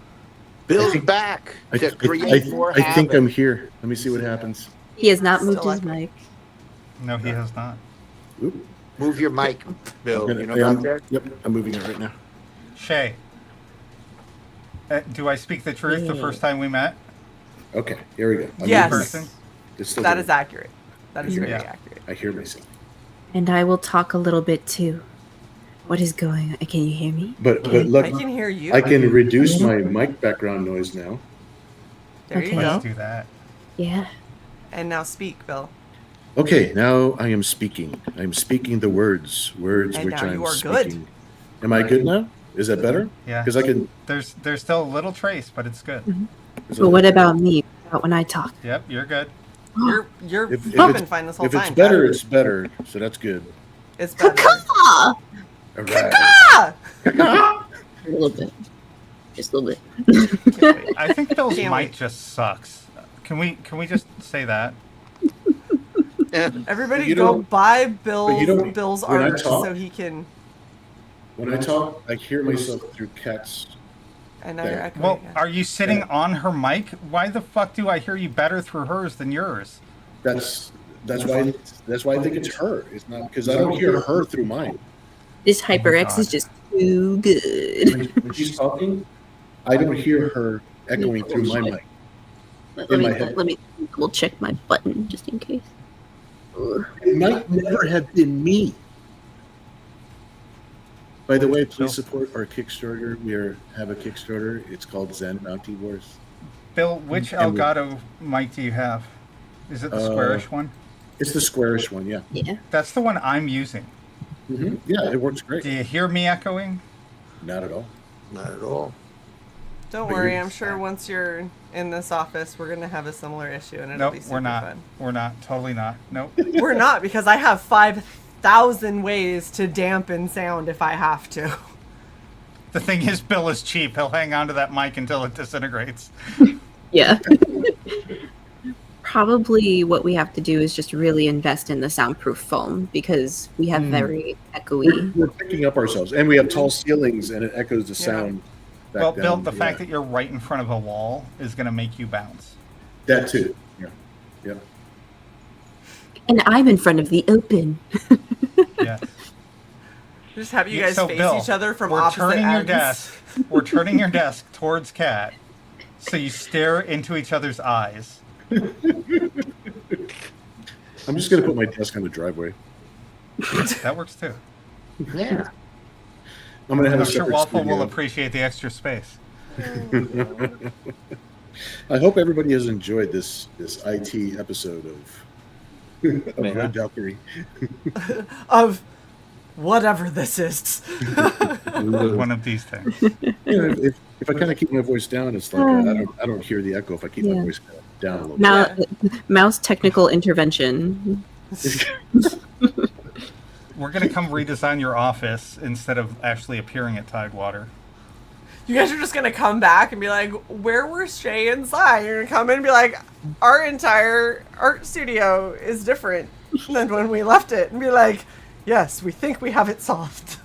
Bill's back to create more I think havoc. I'm here. Let me see what happens. He has not moved Still his like- mic. No, he has not. Oop. Move your mic, Bill. You know Yeah, about that? Yep, I'm moving it right now. Shae, do I speak the truth the first time we met? Okay, here we go. I'm Yes. moving Person? it. It's still That doing is accurate. That is very Yeah. accurate. it. I hear myself. And I will talk a little bit too. What is going on? Can you hear me? But look, I can hear you. I can reduce my mic background noise now. There you Okay. go. Let's do that. Yeah. And now speak, Bill. Okay, now I am speaking. I'm speaking the words And which now I'm you are good. speaking. Am I good now? Is that better? Yeah. Because I can. There's still a little trace, but it's good. is But it- what about me? About when I talk? Yep, you're good. You're If been fine this whole If time. it's better, Jack. it's better. So that's good. It's better. Ah! All right. Ah! A little bit. Just a little bit. Can't wait. I think Bill's Can't mic wait. just sucks. Can we just say that? Everybody You go don't- buy don't- Bill's when I art talk- so he can. When I talk, I hear myself through cats. And now There. you're echoing Well, again. are you sitting on her mic? Why the fuck do I hear you better through hers than yours? That's why I think it's her. It's not because I don't hear her through mine. This HyperX God. is just too good. When she's talking, I don't hear her echoing through my mic. Let In me my head. let me double check my button just in case. Ugh. It might never have been me. By the way, please Bill? support our Kickstarter. Have a Kickstarter. It's called Zen Bounty Wars. Bill, which And we- Elgato mic do you have? Is it the squarish one? It's the squarish one, yeah. Yeah. That's the one I'm using. Yeah, it works great. Do you hear me echoing? Not at all. Not at all. Don't but worry, you're- I'm sure once you're in this office, we're gonna have a similar issue, and it'll Nope, be super we're not. fun. We're not. Totally not. Nope. We're not because I have 5,000 ways to dampen sound if I have to. The thing is, Bill is cheap. He'll hang on to that mic until it disintegrates. Yeah. Probably what we have to do is just really invest in the soundproof foam because we have very echoey. We're picking up ourselves, and we have tall ceilings, and it echoes the sound. Back Well, Bill, down. the Yeah. fact that you're right in front of a wall is going to make you bounce. That too. Yeah. Yeah. And I'm in front of the open. Yes. Just have you Yeah, guys so, face Bill, each other from we're opposite turning your ends. desk. We're turning your desk towards Kat, so you stare into each other's eyes. I'm just gonna put my desk on the driveway. That works too. Yeah. I'm gonna have I'm a sure separate Waffle will studio. appreciate the extra space. I hope everybody has enjoyed this IT episode of Yeah. Red Valkyrie. Of whatever this is. One of these things. If I kind of keep my voice down, it's like I don't hear the echo if I keep my Yeah. voice down a little bit. Mouse technical intervention. We're going to come redesign your office instead of actually appearing at Tidewater. You guys are just gonna come back and be like, where were Shae and Cy? You're gonna come in and be like, our entire art studio is different than when we left it. And be like, yes, we think we have it solved.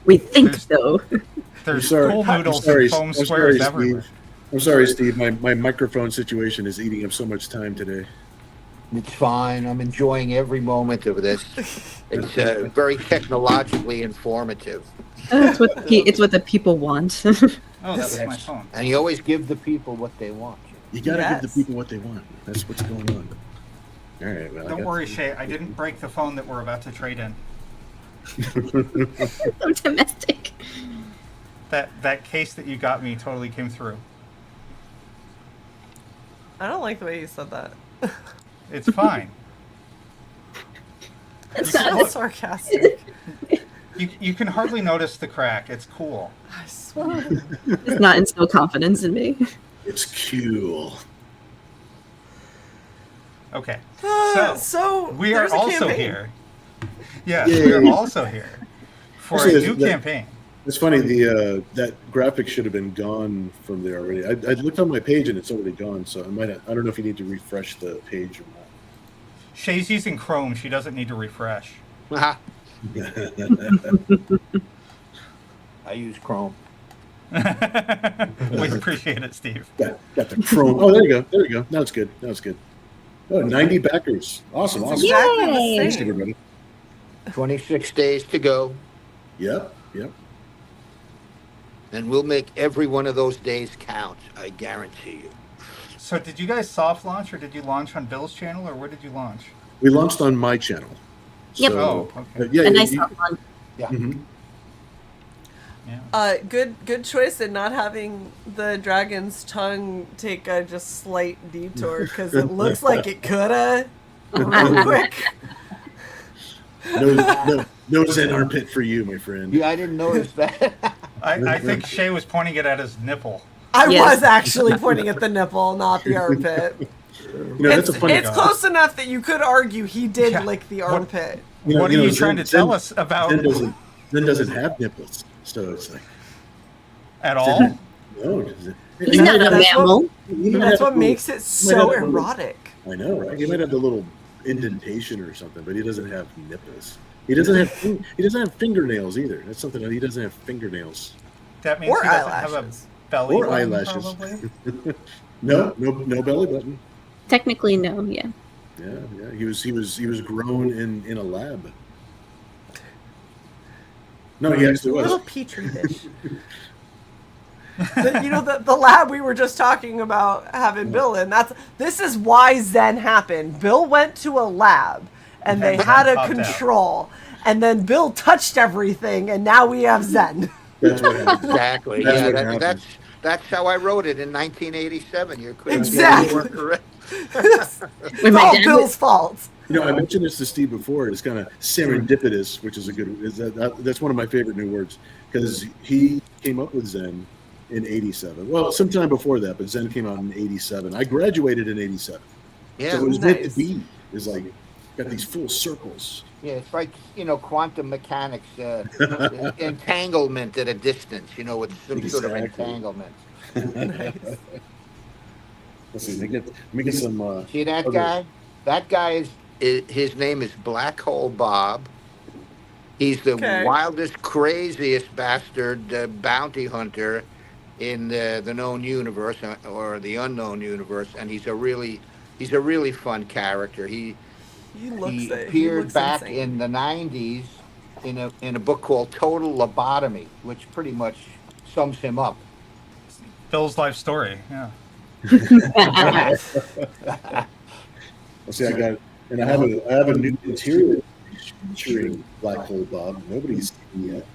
We think There's- so. There's sorry. cool I'm noodles sorry, and foam I'm squares sorry, everywhere. Steve. I'm sorry, Steve. My microphone situation is eating up so much time today. It's fine. I'm enjoying every moment of this. It's very technologically informative. It's what the people want. Oh, that was my phone. And you always give the people what they want. You gotta give Yes. the people what they want. That's what's going on. All right. Well, Don't worry, Shae. I didn't break the phone that we're about to trade in. So domestic. That case that you got me totally came through. I don't like the way you said that. It's fine. That's You not can That's sarcastic. You can hardly notice the crack. It's cool. I swear. It's not instill confidence in me. It's cool. Okay. So We are there's a also campaign. here. Yes, Yay. we are also here for Actually, a new that- campaign. It's funny. That graphic should have been gone from there already. I looked on my page and it's already gone. So I don't know if you need to refresh the page or not. Shae's using Chrome. She doesn't need to refresh. I use Chrome. We appreciate it, Steve. Got the chrome. Oh, there you go. Now it's good. Oh, 90 backers. Awesome. Exactly the Yay. Thanks, same. everybody. 26 days to go, Yep. and we'll make every one of those days count. I guarantee you. So did you guys soft launch, or did you launch on Bill's channel, or where did you launch? We launched on my channel. Yep. Oh, okay. Yeah. A nice one. Mhm. Yeah. Good choice in not having the dragon's tongue take a just slight detour because it looks like it coulda real quick. No Zen armpit for you, my friend. Yeah, I didn't notice that. I think Shae was pointing it at his nipple. I Yes. was actually pointing at the nipple, not the armpit. That's a funny. It's close enough that you could argue he did Yeah. lick the armpit. What are you trying to tell us about Zen doesn't have nipples, so it's like at all? no. He's not a That's what- mammal. That's what makes it so erotic. I know, right? He might have the little indentation or something, but he doesn't have nipples. He doesn't have fingernails either. That's something that he doesn't have fingernails. That means Or he doesn't have eyelashes. a belly Or button, eyelashes. probably. No belly button. Technically, no. Yeah. Yeah. He was grown in a lab. No, he actually A little was. petri dish. The lab we were just talking about having Bill in. This is why Zen happened. Bill went to a lab and they And had Zen a popped out. control, and then Bill touched everything, and now we have Zen. That's what happened. Exactly. That's Yeah, what that, happened. that's how I wrote it in 1987. You're correct. Exactly. You were correct. It's When my all dad Bill's was, fault. I mentioned this to Steve before. It's kind of serendipitous, which is that's one of my favorite new words, because he came up with Zen in '87. Well, sometime before that, but Zen came out in '87. I graduated in '87, Yeah. so it was meant to Nice. be. It's like got these full circles. Yeah, it's like, quantum mechanics, entanglement at a distance, with some sort of Exactly. entanglement. Let's see. Let me get some. See that Okay. guy? That guy his name is Black Hole Bob. He's the Okay. wildest, craziest bastard bounty hunter in the known universe or the unknown universe, and he's a really fun character. He appeared looks back insane. in the 90s in a book called Total Lobotomy, which pretty much sums him up. Bill's life story. Yeah. Let's see. I have a new interior featuring Black Hole Bob. Nobody's seen it yet.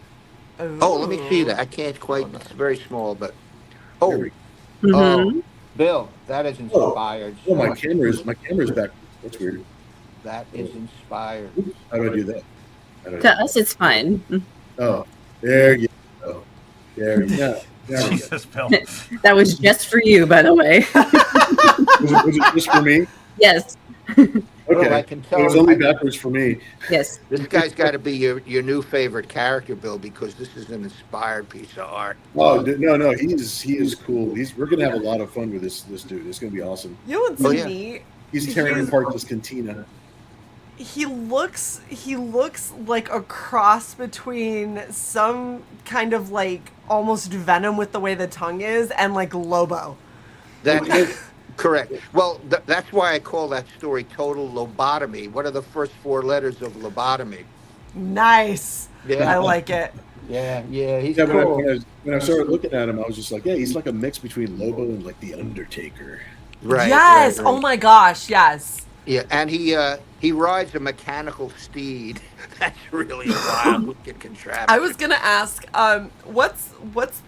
Oh, let me see that. I can't quite. It's very small, but There we oh, go. Mhm. Bill, that is inspired. Oh, my camera's back. That's weird. That is inspired. How do I do that? How do I do To us, it's fine. Oh, there you go. There you go. There we go. Jesus, Bill. That was just for you, by the way. Was it just for me? Yes. Well, Okay. I can tell It was only backwards for me. Yes. This guy's got to be your new favorite character, Bill, because this is an inspired piece of art. Oh no, he is cool. We're gonna have a lot of fun with this dude. It's gonna be awesome. You know what's Oh, yeah. neat? He's tearing apart this cantina. He looks like a cross between some kind of like almost Venom with the way the tongue is and like Lobo. That is correct. Well, that's why I call that story Total Lobotomy. What are the first four letters of lobotomy? Nice. Yeah. I like it. Yeah, he's Yeah, cool. when I started looking at him, I was just like, yeah, he's like a mix between Lobo and like the Undertaker. Right. Yes. right. Oh my gosh. Yes. Yeah, and he rides a mechanical steed. That's really a wild looking contraption. I was gonna ask, what's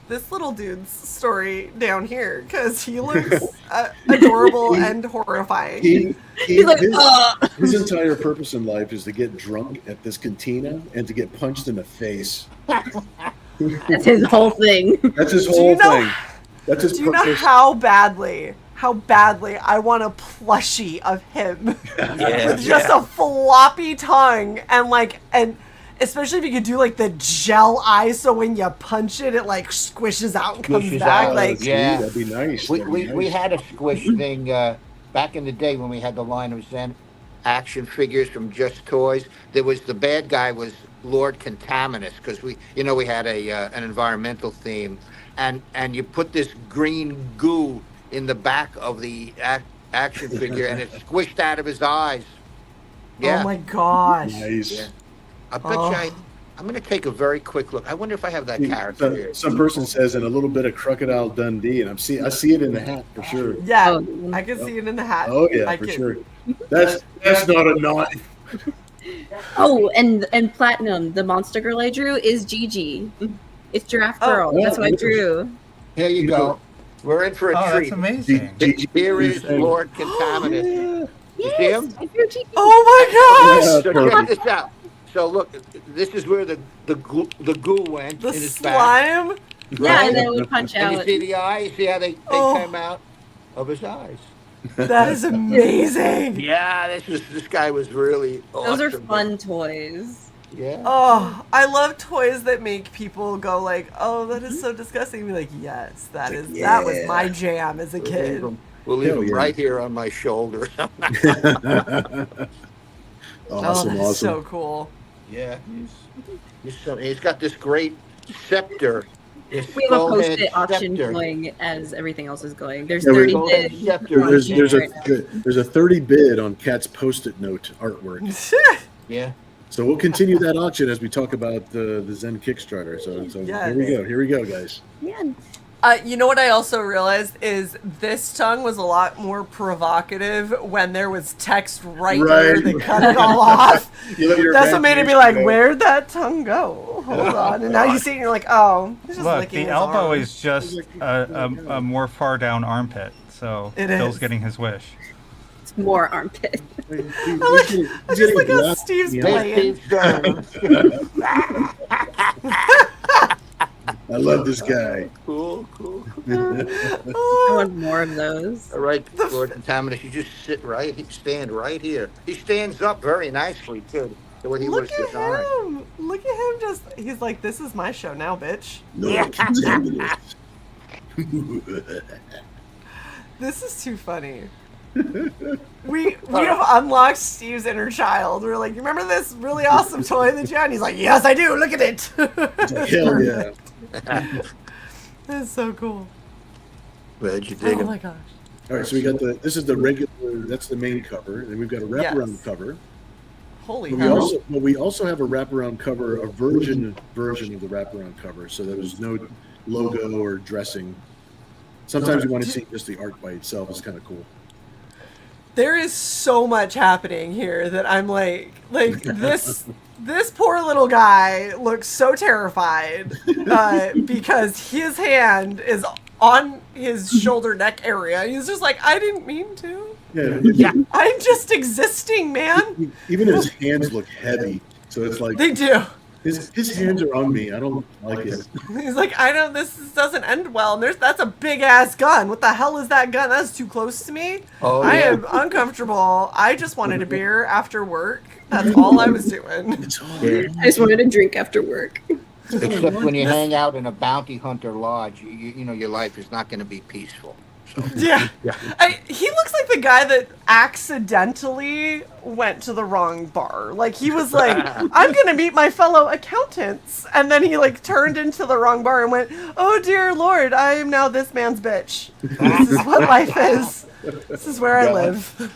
this little dude's story down here? Because he looks adorable and horrifying. He's like, His entire purpose in life is to get drunk at this cantina and to get punched in the face. That's his whole thing. That's his Do you whole know- thing. That's his Do you know purpose. how badly I want a plushie of him with just a floppy tongue and especially if you could do like the gel eyes, so when you punch it, it like squishes out and comes Squishes back. out, Like, yeah. That'd be nice. We That'd be we nice. had a squish thing back in the day when we had the line of Zen. action figures from Just Toys. There was the bad guy was Lord Contaminus because we had an environmental theme, and you put this green goo in the back of the action figure, and it squished out of his eyes. Yeah. Oh my gosh. Nice. Yeah. I bet you I'm going to take a very quick look. I wonder if I have that character here. Some person says, and a little bit of Crocodile Dundee, and I see it in the hat for sure. Yeah, Oh. I can see it in the hat. Oh yeah, I for can- sure. That's not a knot. Oh, and Platinum, the monster girl I drew is Gigi. It's Giraffe Girl. Oh, That's what I drew. Here you go. We're in for a Oh, treat. that's amazing. Here is Lord Contaminus. You see him? I drew Gigi. Oh my gosh. So perfect. check this out. So look, this is where the goo went The in his back. slime. Yeah, Right? and then we punch And you out. see the eyes? See how they Oh. came out of his eyes? That is amazing. Yeah, this guy was really Those are awesome. fun toys. Yeah. Oh, I love toys that make people go like, "Oh, that is so disgusting." And be like, "Yes, that was my jam as a kid." We'll leave Hell him yeah. right here on my shoulder. Awesome, that's so cool. Yeah, he's got this great scepter. This We have a skull-head post-it auction scepter. going as everything else is going. There's Yeah, 30 Skull-head bids. scepter. There's a 30 bid on Cat's Post-it note artwork. Yeah. So we'll continue that auction as we talk about the Zen Kickstarter. So Yes. Here we go, guys. Yeah. You know what I also realized is this tongue was a lot more provocative when there was text right here that cut it all off. You let your That's what made it be imagination like, go. where'd that tongue go? Hold on. And now you see it and you're like, oh, he's just Look, licking the his elbow arm. is just a more far down armpit, so It Bill's is. getting his wish. It's more armpit. I just like how Steve's playing. I love this guy. Cool. I want more of those. All right, Lord Contaminus, you just stand right here. He stands up very nicely, too, the way he Look was at designed. him. Look at him he's like, this is my show now, bitch. No, This is too funny. We have unlocked Steve's inner child. We're like, you remember this really awesome toy that you had? And he's like, yes, I do. Look at it. Hell yeah. That's so cool. Glad you dig Oh him. my gosh. All right, so we got this is the regular, that's the main cover. Then we've got a wraparound Yes. cover. Holy But hell. we also have a wraparound cover, a version of the wraparound cover, so there was no logo or dressing. Sometimes you want to see just the art by itself. It's kind of cool. There is so much happening here that I'm like this poor little guy looks so terrified because his hand is on his shoulder neck area. He's just like, I didn't mean to. Yeah. I'm just existing, man. Even his hands look heavy, so it's like They do. his hands are on me. I don't like it. He's like, I don't. This doesn't end well. And that's a big ass gun. What the hell is that gun? That's too close to me. Oh, I yeah. am uncomfortable. I just wanted a beer after work. That's all I was doing. It's all Yeah. I just wanted a drink after work. Except when you hang out in a bounty hunter lodge, you know your life is not going to be peaceful. Yeah. He looks like the guy that accidentally went to the wrong bar. Like, he was like, I'm going to meet my fellow accountants. And then he, like, turned into the wrong bar and went, oh, dear Lord, I am now this man's bitch. This is what life is. This is where I live.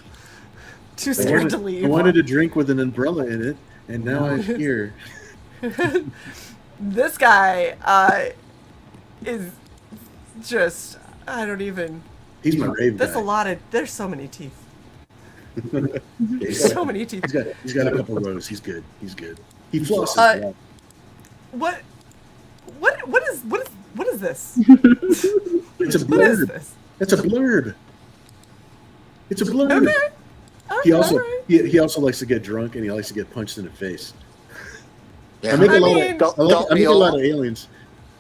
Too scared to leave. I wanted a drink with an umbrella in it, and now I'm here. This guy is just, I don't even. He's my rave guy. There's a lot of. There's so many teeth. He's So many teeth. he's got a couple rows. He's good. He flosses. well. What is this? It's a What is blurb. this? It's a blurb. It's a blurb. Okay. He also alright. he also likes to get drunk, and he likes to get punched in the face. Yeah. I make a I lot mean- of I make a lot of aliens.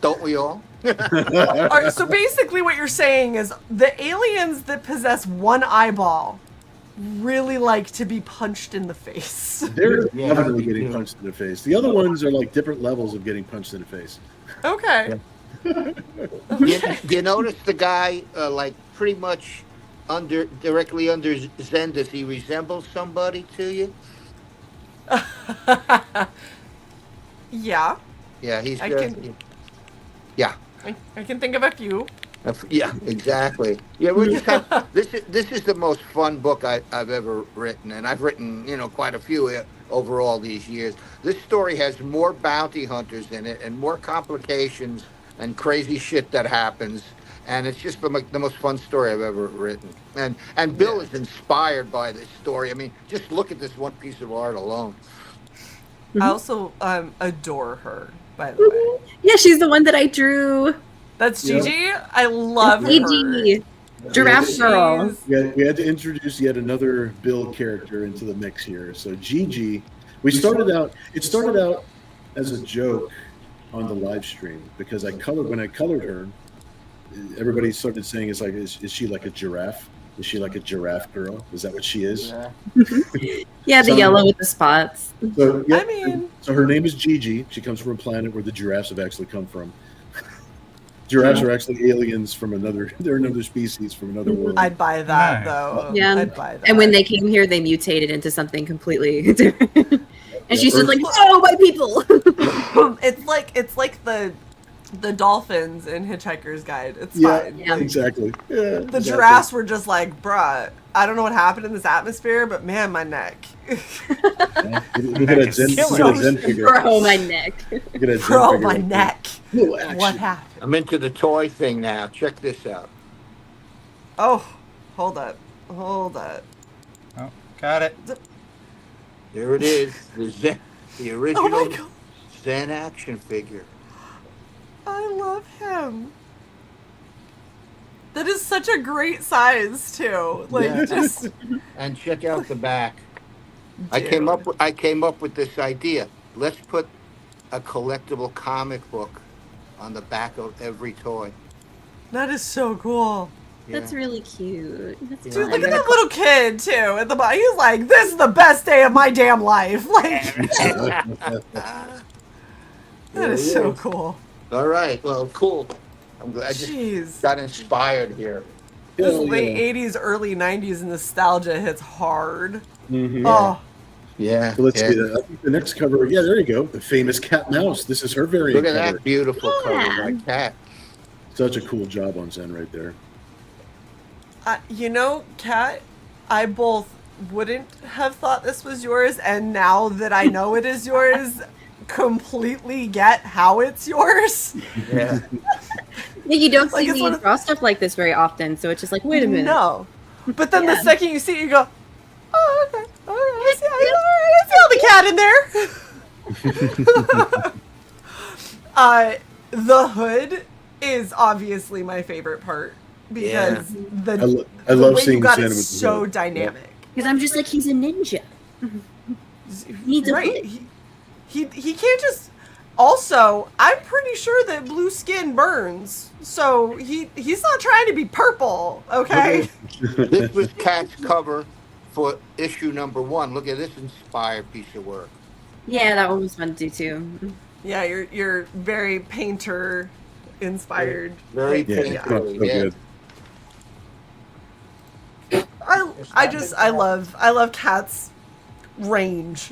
Don't we all? All right, so basically, what you're saying is the aliens that possess one eyeball really like to be punched in the face. They're Yeah. definitely getting punched in the face. The other ones are like different levels of getting punched in the face. Okay. You notice the guy, like, pretty much directly under Zen, does he resemble somebody to you? Yeah, Yeah, he's I can. yeah. I can think of a few. Yeah, exactly. Yeah, we're just this is the most fun book I've ever written, and I've written quite a few over all these years. This story has more bounty hunters in it and more complications and crazy shit that happens, and it's just the most fun story I've ever written. And Bill is inspired by this story. I mean, just look at this one piece of art alone. I also adore her, by the way. Yeah, she's the one that I drew. That's Gigi. I love her. Gigi, Giraffe Girl. We had to introduce yet another Bill character into the mix here. So Gigi, it started out as a joke on the live stream because when I colored her, everybody started saying is she like a giraffe? Is she like a giraffe girl? Is that what she is? Yeah, the yellow with the spots. So, yeah, I mean, so her name is Gigi. She comes from a planet where the giraffes have actually come from. Giraffes are actually aliens from they're another species from another world. I'd buy that Nice. though. Yeah, I'd buy that. and when they came here, they mutated into something completely different. And she's just like, "Oh, my people!" it's like the dolphins in Hitchhiker's Guide. It's Yeah, fine. Yeah. exactly. Yeah, The giraffes were just like, bruh, I don't know what happened in this atmosphere, but man, my neck. Look at that Zen figure. Bro, my neck. Look at that Zen Bro, figure my right neck. there. Little action. What happened? I'm into the toy thing now. Check this out. Oh, hold up. Hold up. Oh, got it. There it is. The Oh my original god. Zen action figure. I love him. That is such a great size too. Like Yeah. just And check out the back. I Dude. came up with this idea. Let's put a collectible comic book on the back of every toy. That is so cool. Yeah. That's really cute. That's Yeah. Dude, fun. look at that little kid too at the bottom. He's like, this is the best day of my damn life. Like that is so cool. All right. Well, cool. I'm glad I just Jeez. got inspired here. This Hell late yeah. 80s, early 90s nostalgia hits hard. Mhm. Oh, Yeah. So let's yeah. see I think the next cover. Yeah, there you go. The famous cat mouse. This is her variant Look at cover. that beautiful Yeah. cover, my cat. Such a cool job on Zen right there. Kat, I both wouldn't have thought this was yours, and now that I know it is yours, completely get how it's yours. Yeah. Yeah, you don't Like, see it's me one of- draw stuff like this very often, so it's just like, wait a minute. No. But then Yeah. the second you see it, you go, oh, okay. All right, I see all the cat in there. The hood is obviously my favorite part because the I love way seeing you got Zen it with the so hood. dynamic. Because I'm just like, he's a ninja. Needs a Right. hood. He can't just. Also, I'm pretty sure that blue skin burns, so he's not trying to be purple. Okay. This was Cat's cover for issue #1. Look at this inspired piece of work. Yeah, that one was fun to do too. Yeah, you're very painter inspired. Very Yeah, painterly, so yeah. good. I love Kat's range.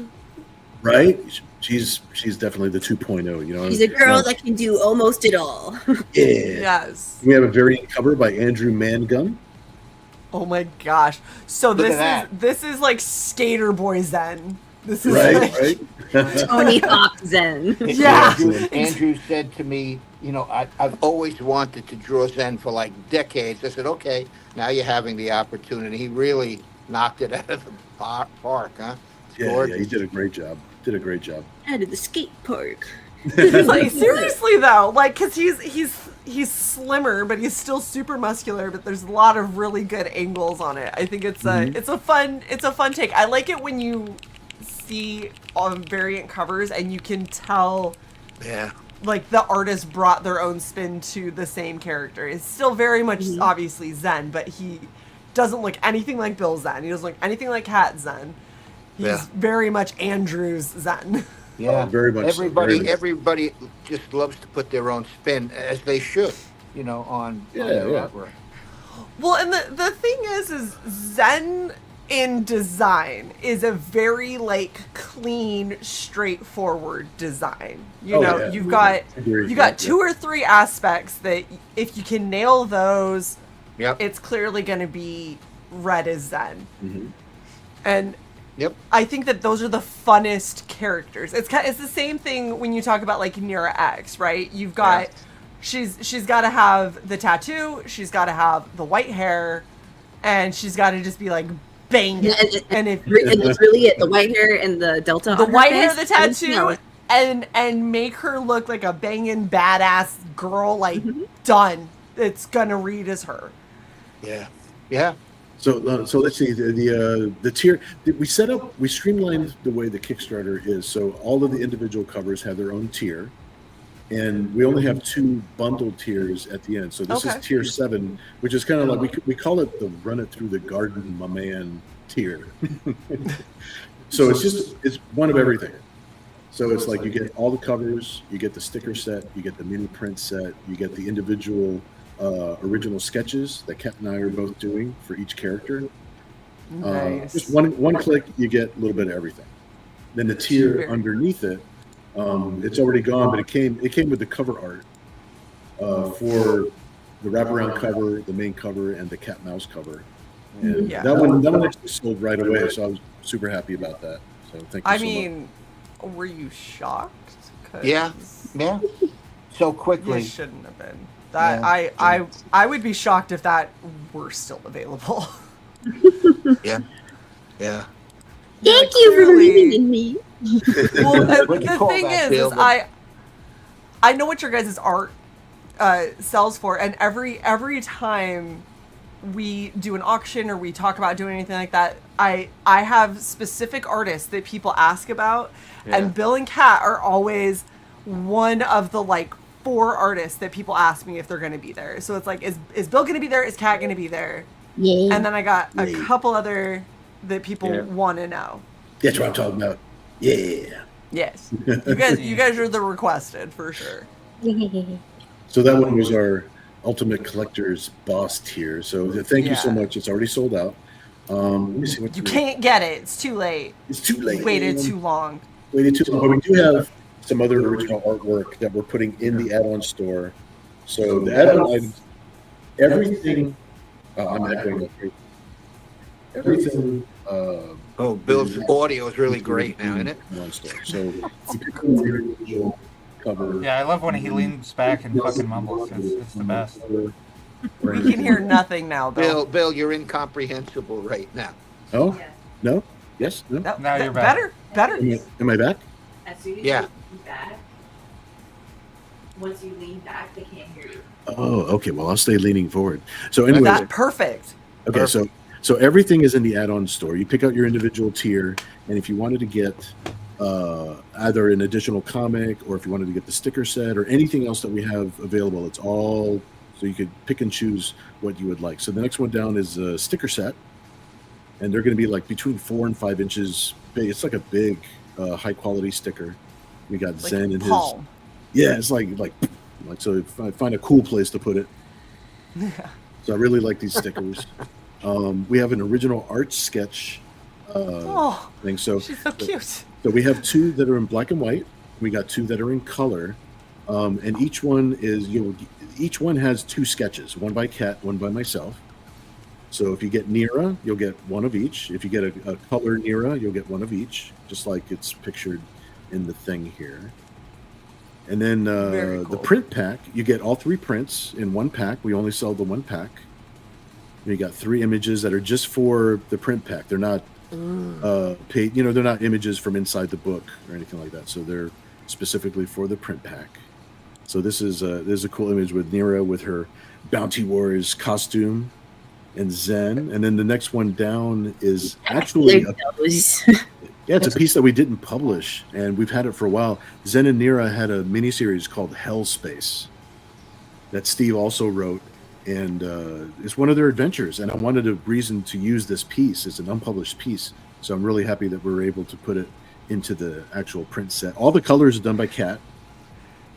Right? She's definitely the 2.0. You know. She's a girl that can do almost it all. Yeah. Yes. We have a variant cover by Andrew Mangum. Oh my gosh. So Look at this is like Skater Boy Zen. This is Right, like, right. Tony Hawk Zen. Yeah. Andrew said to me, I've always wanted to draw Zen for like decades. I said, okay, now you're having the opportunity. He really knocked it out of the park, huh? It's Yeah, gorgeous. he did a great job. Out of the skate park. Like seriously though, like because he's slimmer, but he's still super muscular. But there's a lot of really good angles on it. I think it's a fun take. I like it when you see on variant covers and you can tell Yeah. like the artist brought their own spin to the same character. It's still very much obviously Zen, but he doesn't look anything like Bill Zen. He doesn't look anything like Cat Zen. He's Yeah. very much Andrew's Zen. Yeah, very much so, very much. Everybody just loves to put their own spin, as they should, on Yeah, their yeah. artwork. Well, and the thing is Zen in design is a very like clean, straightforward design. You know, yeah. you've got Agreed. you got 2 or 3 aspects that if you can nail those, Yep. it's clearly going to be read as Zen. Mm-hmm. And Yep. I think that those are the funnest characters. It's the same thing when you talk about like Nira-X, right? You've got she's got to have the tattoo, she's got to have the white hair, and she's got to just be like banging. And if it's really it, the white hair and the delta. the on her white hair, face, the tattoo, you know, and make her look like a banging badass girl, like done. It's gonna read as her. Yeah. Yeah. So let's see the tier. We streamlined the way the Kickstarter is. So all of the individual covers have their own tier, and we only have 2 bundled tiers at the end. So this is tier 7, which is kind of like we call it the run it through the garden, my man tier. So it's one of everything. So it's like you get all the covers, you get the sticker set, you get the mini print set, you get the individual original sketches that Kat and I are both doing for each character. Nice. Just one click, you get a little bit of everything. Then the tier underneath it, it's already gone, but it came with the cover art for the wraparound cover, the main cover, and the cat mouse cover. And that one actually sold right away, so I was super happy about that. So thank you. I mean, were you shocked? 'Cause Yeah. So quickly. You shouldn't have been. I would be shocked if that were still available. Yeah. Thank you for believing in me. Well, What'd you the call thing that, is Bill? I know what your guys' art sells for, and every time we do an auction or we talk about doing anything like that, I have specific artists that people ask about, and Bill and Kat are always one of the like 4 artists that people ask me if they're going to be there. So it's like, is Bill going to be there? Is Kat going to be there? Yeah. And then I got a couple other that people want to know. That's what I'm talking about. Yeah. Yes, you guys are the requested for sure. So that one was our Ultimate Collector's Boss tier. So thank you so much. It's already sold out. Let me see what You can't get it. It's too late. It's too late. You waited too long. But we do have some other original artwork that we're putting in the add-on store. So the add-on items, everything. I'm echoing. Everything. Bill's audio is really great now, isn't it? So you pick up the individual cover. Yeah, I love when he leans back and fucking mumbles. It's the best. We can hear nothing now, Bill. Bill, you're incomprehensible right now. Oh, no? Yes? No? No, Now you're back. Better. Am I back? As soon as Yeah. you lean back, once you lean back, they can't hear you. Oh, okay. Well, I'll stay leaning forward. So anyway, That perfect. okay. So everything is in the add-on store. You pick out your individual tier, and if you wanted to get either an additional comic, or if you wanted to get the sticker set, or anything else that we have available, it's all so you could pick and choose what you would like. So the next one down is a sticker set, and they're going to be like between 4 and 5 inches big. It's like a big, high-quality sticker. We got Like Zen and palm. his. Yeah, it's like so. If I find a cool place to put it. So I really like these stickers. We have an original art sketch thing. So she's so cute. So we have 2 that are in black and white. We got 2 that are in color, and each one each one has 2 sketches, one by Kat, one by myself. So if you get Nira, you'll get one of each. If you get a color Nira, you'll get one of each, just like it's pictured in the thing here. And then the print pack, you get all 3 prints in one pack. We only sell the one pack. You got 3 images that are just for the print pack. They're not paid, they're not images from inside the book or anything like that. So they're specifically for the print pack. So this is a cool image with Nira with her Bounty Wars costume and Zen. And then the next one down is actually it's a piece that we didn't publish, and we've had it for a while. Zen and Nira had a miniseries called Hell Space that Steve also wrote. And it's one of their adventures, and I wanted a reason to use this piece. It's an unpublished piece, so I'm really happy that we're able to put it into the actual print set. All the colors are done by Kat.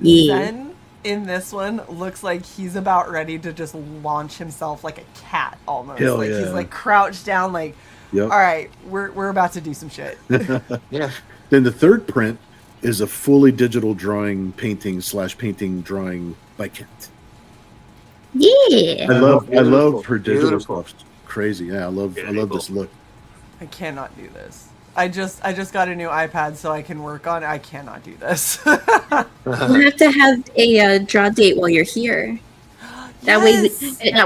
Zen in this one looks like he's about ready to just launch himself like a cat almost. Hell like yeah. he's like crouched down like, Yep. all right, we're about to do some shit. Yeah. Then the third print is a fully digital drawing, painting drawing by Kent. Yeah. I love Beautiful. her digital Beautiful. stuff. It's crazy. Yeah, I love this look. I cannot do this. I just got a new iPad so I can work on it. I cannot do this. You have to have a draw date while you're here. That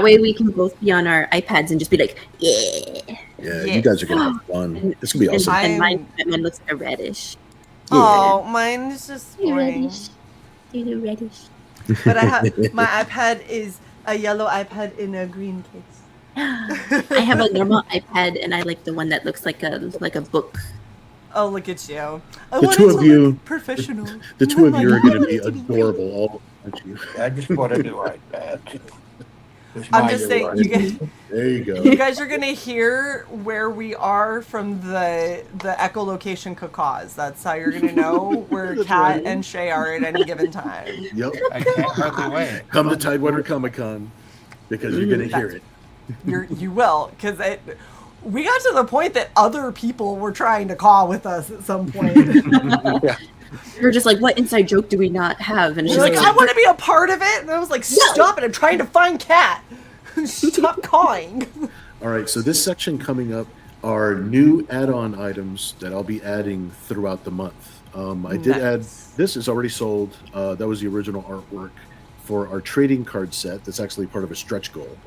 way we can both be on our iPads and just be like, yeah. Yeah, Yes. you guys are gonna have fun. It's gonna be awesome. And I'm- mine looks like a reddish. Oh, mine is just boring. Reddish. Little reddish. But I have my iPad is a yellow iPad in a green case. I have a normal iPad and I like the one that looks like a book. Oh, look at you! I The wanted two to of you- look professional. The two of Like, you are I gonna wanted be to adorable, all aren't you? I just bought a new iPad. It's I'm my just new saying, iPad. There you go. you guys are gonna hear where we are from the echolocation cacause. That's how you're gonna know where That's Kat right. and Shae are at any given time. Yep. I can't hardly wait. Come to Tidewater Comic Con because you're gonna hear it. You will, because we got to the point that other people were trying to call with us at some point. We're just like, what inside joke do we not have? And it's She's just like, I want to be a part of it, and I was like, stop it! I'm trying to find Kat. Stop calling. All right, so this section coming up are new add-on items that I'll be adding throughout the month. I did add, Nice. this is already sold. That was the original artwork for our trading card set. That's actually part of a stretch goal.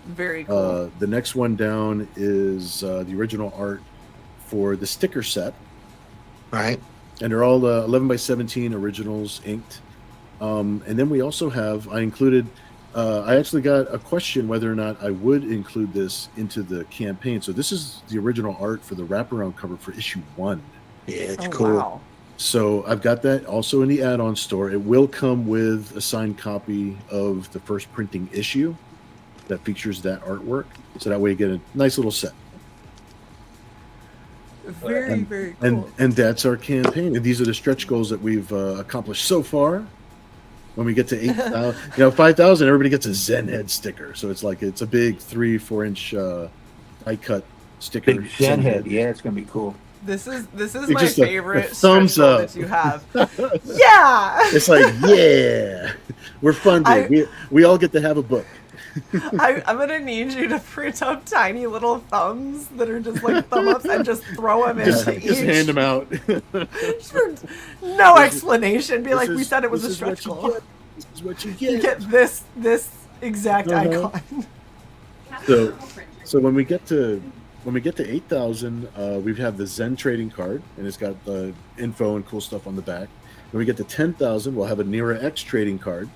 Very cool. The next one down is the original art for the sticker set. Right. And they're all 11 by 17 originals inked. And then we also have, I included, I actually got a question whether or not I would include this into the campaign. So this is the original art for the wraparound cover for issue 1. Yeah, it's Oh, cool. wow. So I've got that also in the add-on store. It will come with a signed copy of the first printing issue that features that artwork. So that way you get a nice little set. Very, very cool. And that's our campaign. And these are the stretch goals that we've accomplished so far. When we get to 8,000, 5,000, everybody gets a Zen head sticker. So it's like it's a big 3-4 inch die cut sticker. Big Zen head. Yeah, it's gonna be cool. This is It's my just a favorite thumbs stretch goal up. that you have. Yeah. It's like, yeah, we're funded. We all get to have a book. I'm gonna need you to print up tiny little thumbs that are just like thumb ups and just throw them Just into each. hand them out. Just for no explanation. Be like, we said it was a This is what stretch you goal. get. This is what you You get. get this exact Uh-huh. icon. So when we get to 8,000, we have the Zen trading card, and it's got the info and cool stuff on the back. When we get to 10,000, we'll have a Nira-X trading card,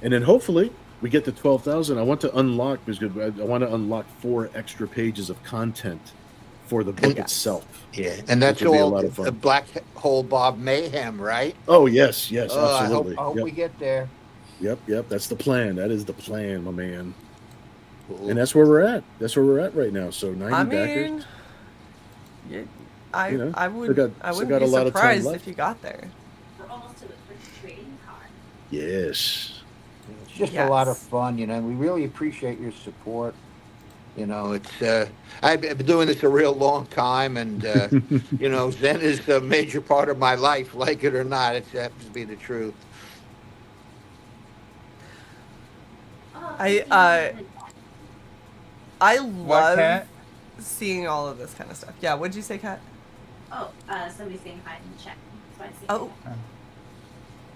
and then hopefully we get to 12,000. I want to unlock because I want to unlock 4 extra pages of content for the book itself. Yeah, and that's Which would be a all lot of fun. the Black Hole Bob mayhem, right? Oh yes, Oh, absolutely. I hope Yep. we get there. Yep. That's the plan. That is the plan, my man. Cool. And that's where we're at. That's where we're at right now. So 90 I backers. mean, I You know, I would still got- I still wouldn't got be a lot of time surprised left. if you got there. We're almost to the first trading card. Yes. It's just a lot of fun, and we really appreciate your support. It's I've been doing this a real long time, and Zen is a major part of my life, like it or not. It happens to be the truth. I What, love Kat? seeing all of this kind of stuff. Yeah, what'd you say, Kat? Oh, somebody's saying hi in the chat. That's why I see Oh,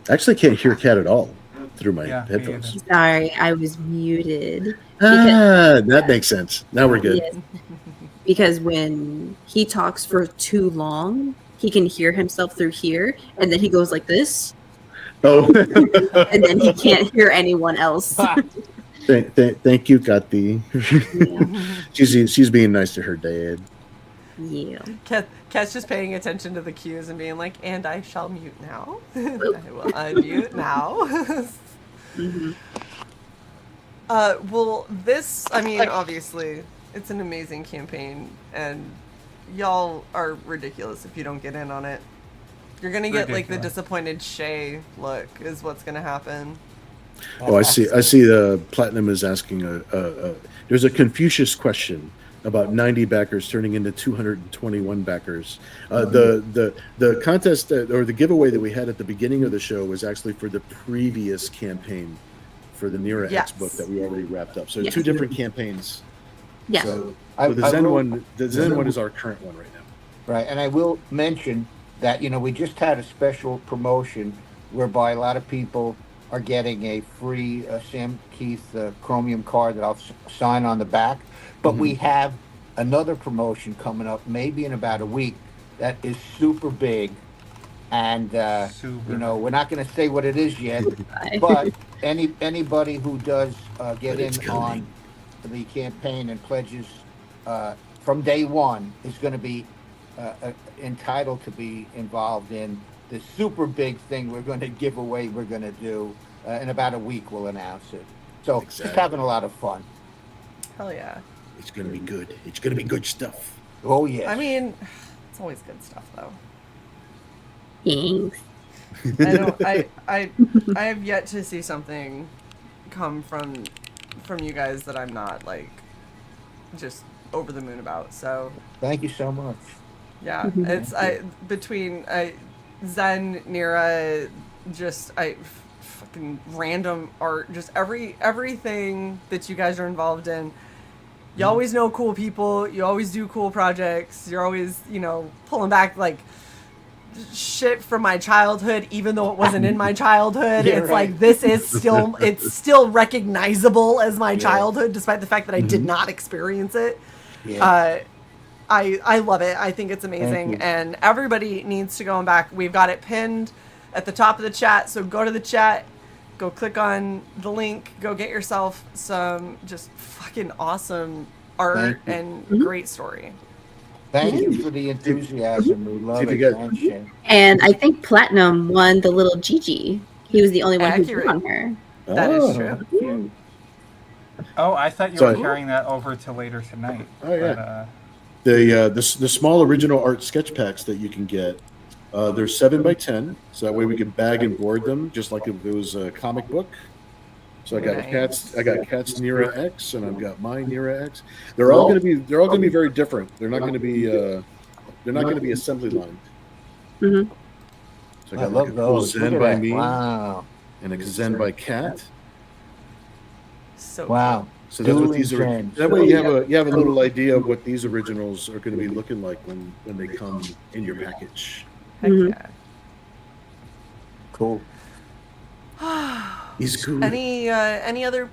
I actually can't hear Kat at all through my Yeah, me headphones. either. Sorry, I was muted. That makes sense. Now we're good. Yes. Because when he talks for too long, he can hear himself through here, and then he goes like this, Oh, and then he can't hear anyone else. thank you, Kati. She's being nice to her dad. Yeah. Kat's just paying attention to the cues and being like, and I shall mute now. I will unmute now. Mm-hmm. Well, this, I mean, obviously, it's an amazing campaign, and y'all are ridiculous if you don't get in on it. You're gonna get like the Ridiculous. disappointed Shae look is what's gonna happen. Oh, I see. I see. Platinum is asking there's a Confucius question about 90 backers turning into 221 backers. The contest or the giveaway that we had at the beginning of the show was actually for the previous campaign for the Nira-X Yes. book that we already wrapped up. So Yes. 2 different campaigns. Yeah. So I- the I Zen will- one, the Zen one is our current one right now. Right, and I will mention that we just had a special promotion whereby a lot of people are getting a free Sam Keith chromium card that I'll sign on the back. But we have another promotion coming up, maybe in about a week, that is super big, and Super. we're not going to say what it is yet. Bye. But anybody who does get But it's in on the campaign and pledges from day one is going to be entitled to be involved in the super big thing we're going to give away. We're going to do in about a week. We'll announce it. So just Exactly. having a lot of fun. Hell yeah. It's going to be good. It's going to be good stuff. Oh yes. I mean, it's always good stuff though. Thanks. I don't. I have yet to see something come from you guys that I'm not like just over the moon about. So Thank you so much. yeah, it's between Zen, Nira, just fucking random art, just everything that you guys are involved in. You always know cool people. You always do cool projects. You're always pulling back like shit from my childhood, even though it wasn't in my childhood. Yeah, It's right. like this is still it's still recognizable as my Yeah. childhood, despite the fact that I did not experience it. Yeah. I love it. I think it's amazing, you. and everybody needs to go on back. We've got it pinned at the top of the chat, so go to the chat, go click on the link, go get yourself some just fucking awesome art Thank you. and great story. Thank you for the enthusiasm. We love If it. you get- Thanks, Shane. And I think Platinum won the little Gigi. He was the only one who Accurate. put on her. That is Oh, true. cute. Oh, I thought you Sorry. were carrying that over to later tonight. Oh, yeah. But, The small original art sketch packs that you can get, they're 7x10, so that way we can bag and board them just like if it was a comic book. So I got Nice. Cat's Nira-X, and I've got my Nira-X. They're all going to be very different. They're not going to be assembly lined. Mhm. So I got love like a cool those. Look Zen at by that. me Wow. and a Zen by Cat. So Wow. So that's what Dueling these are. Zens. That way you have a little idea of what these originals are going to be looking like when they come in your package. heck Mhm. yeah. Cool. He's cool. Any other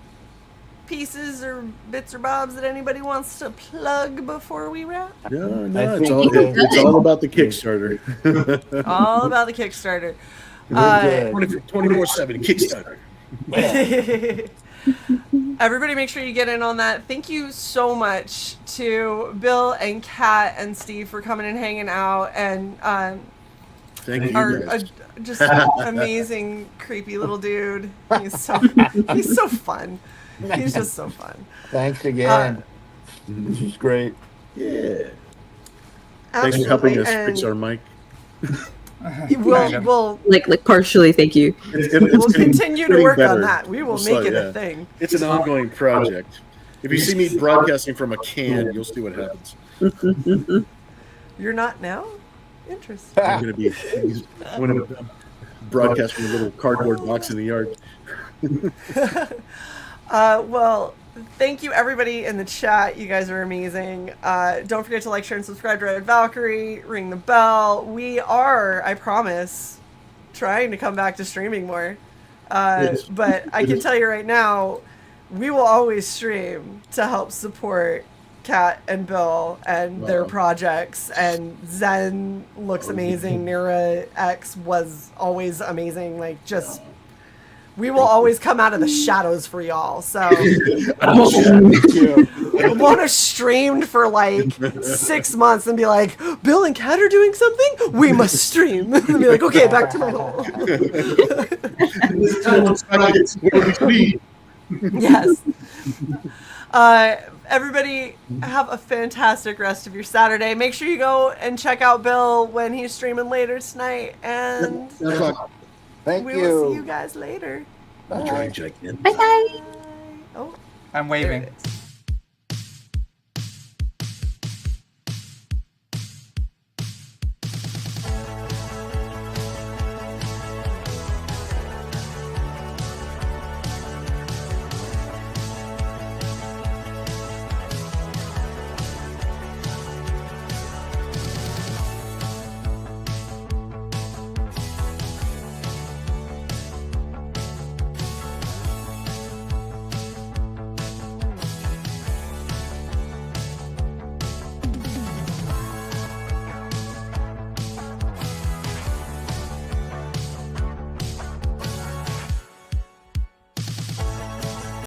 pieces or bits or bobs that anybody wants to plug before we wrap? No, I it's think- it's all about the Kickstarter. All about the Kickstarter. We're good. 24/7 Kickstarter. Everybody make sure you get in on that. Thank you so much to Bill and Kat and Steve for coming and hanging out, and Thank you, our guys. just amazing creepy little dude. He's so fun. He's just so fun. Thanks again. This is great. Yeah. Thanks for helping us fix our mic. We'll Like partially, thank you. we'll continue to work on better. that. We will It's make like, it yeah. a thing. It's an ongoing project. If you see me broadcasting from a can, you'll see what happens. You're not now? Interesting. I'm gonna broadcast from a little cardboard box in the yard. Well, thank you everybody in the chat. You guys are amazing. Don't forget to like, share, and subscribe to Red Valkyrie. Ring the bell. We are, I promise, trying to come back to streaming more. Yes. But I can tell you right now, we will always stream to help support Kat and Bill and their Wow. projects. And Zen looks amazing. Nira-X was always amazing. Like, just... We will always come out of the shadows for y'all. So I won't have streamed for like 6 months and be like, Bill and Kat are doing something? We must stream. And be like, okay, back to my hole. Yes. Everybody have a fantastic rest of your Saturday. Make sure you go and check out Bill when he's streaming later tonight. And Thank we you. will see you guys later. Bye. Giant. Bye bye. Oh, I'm there waving. it is.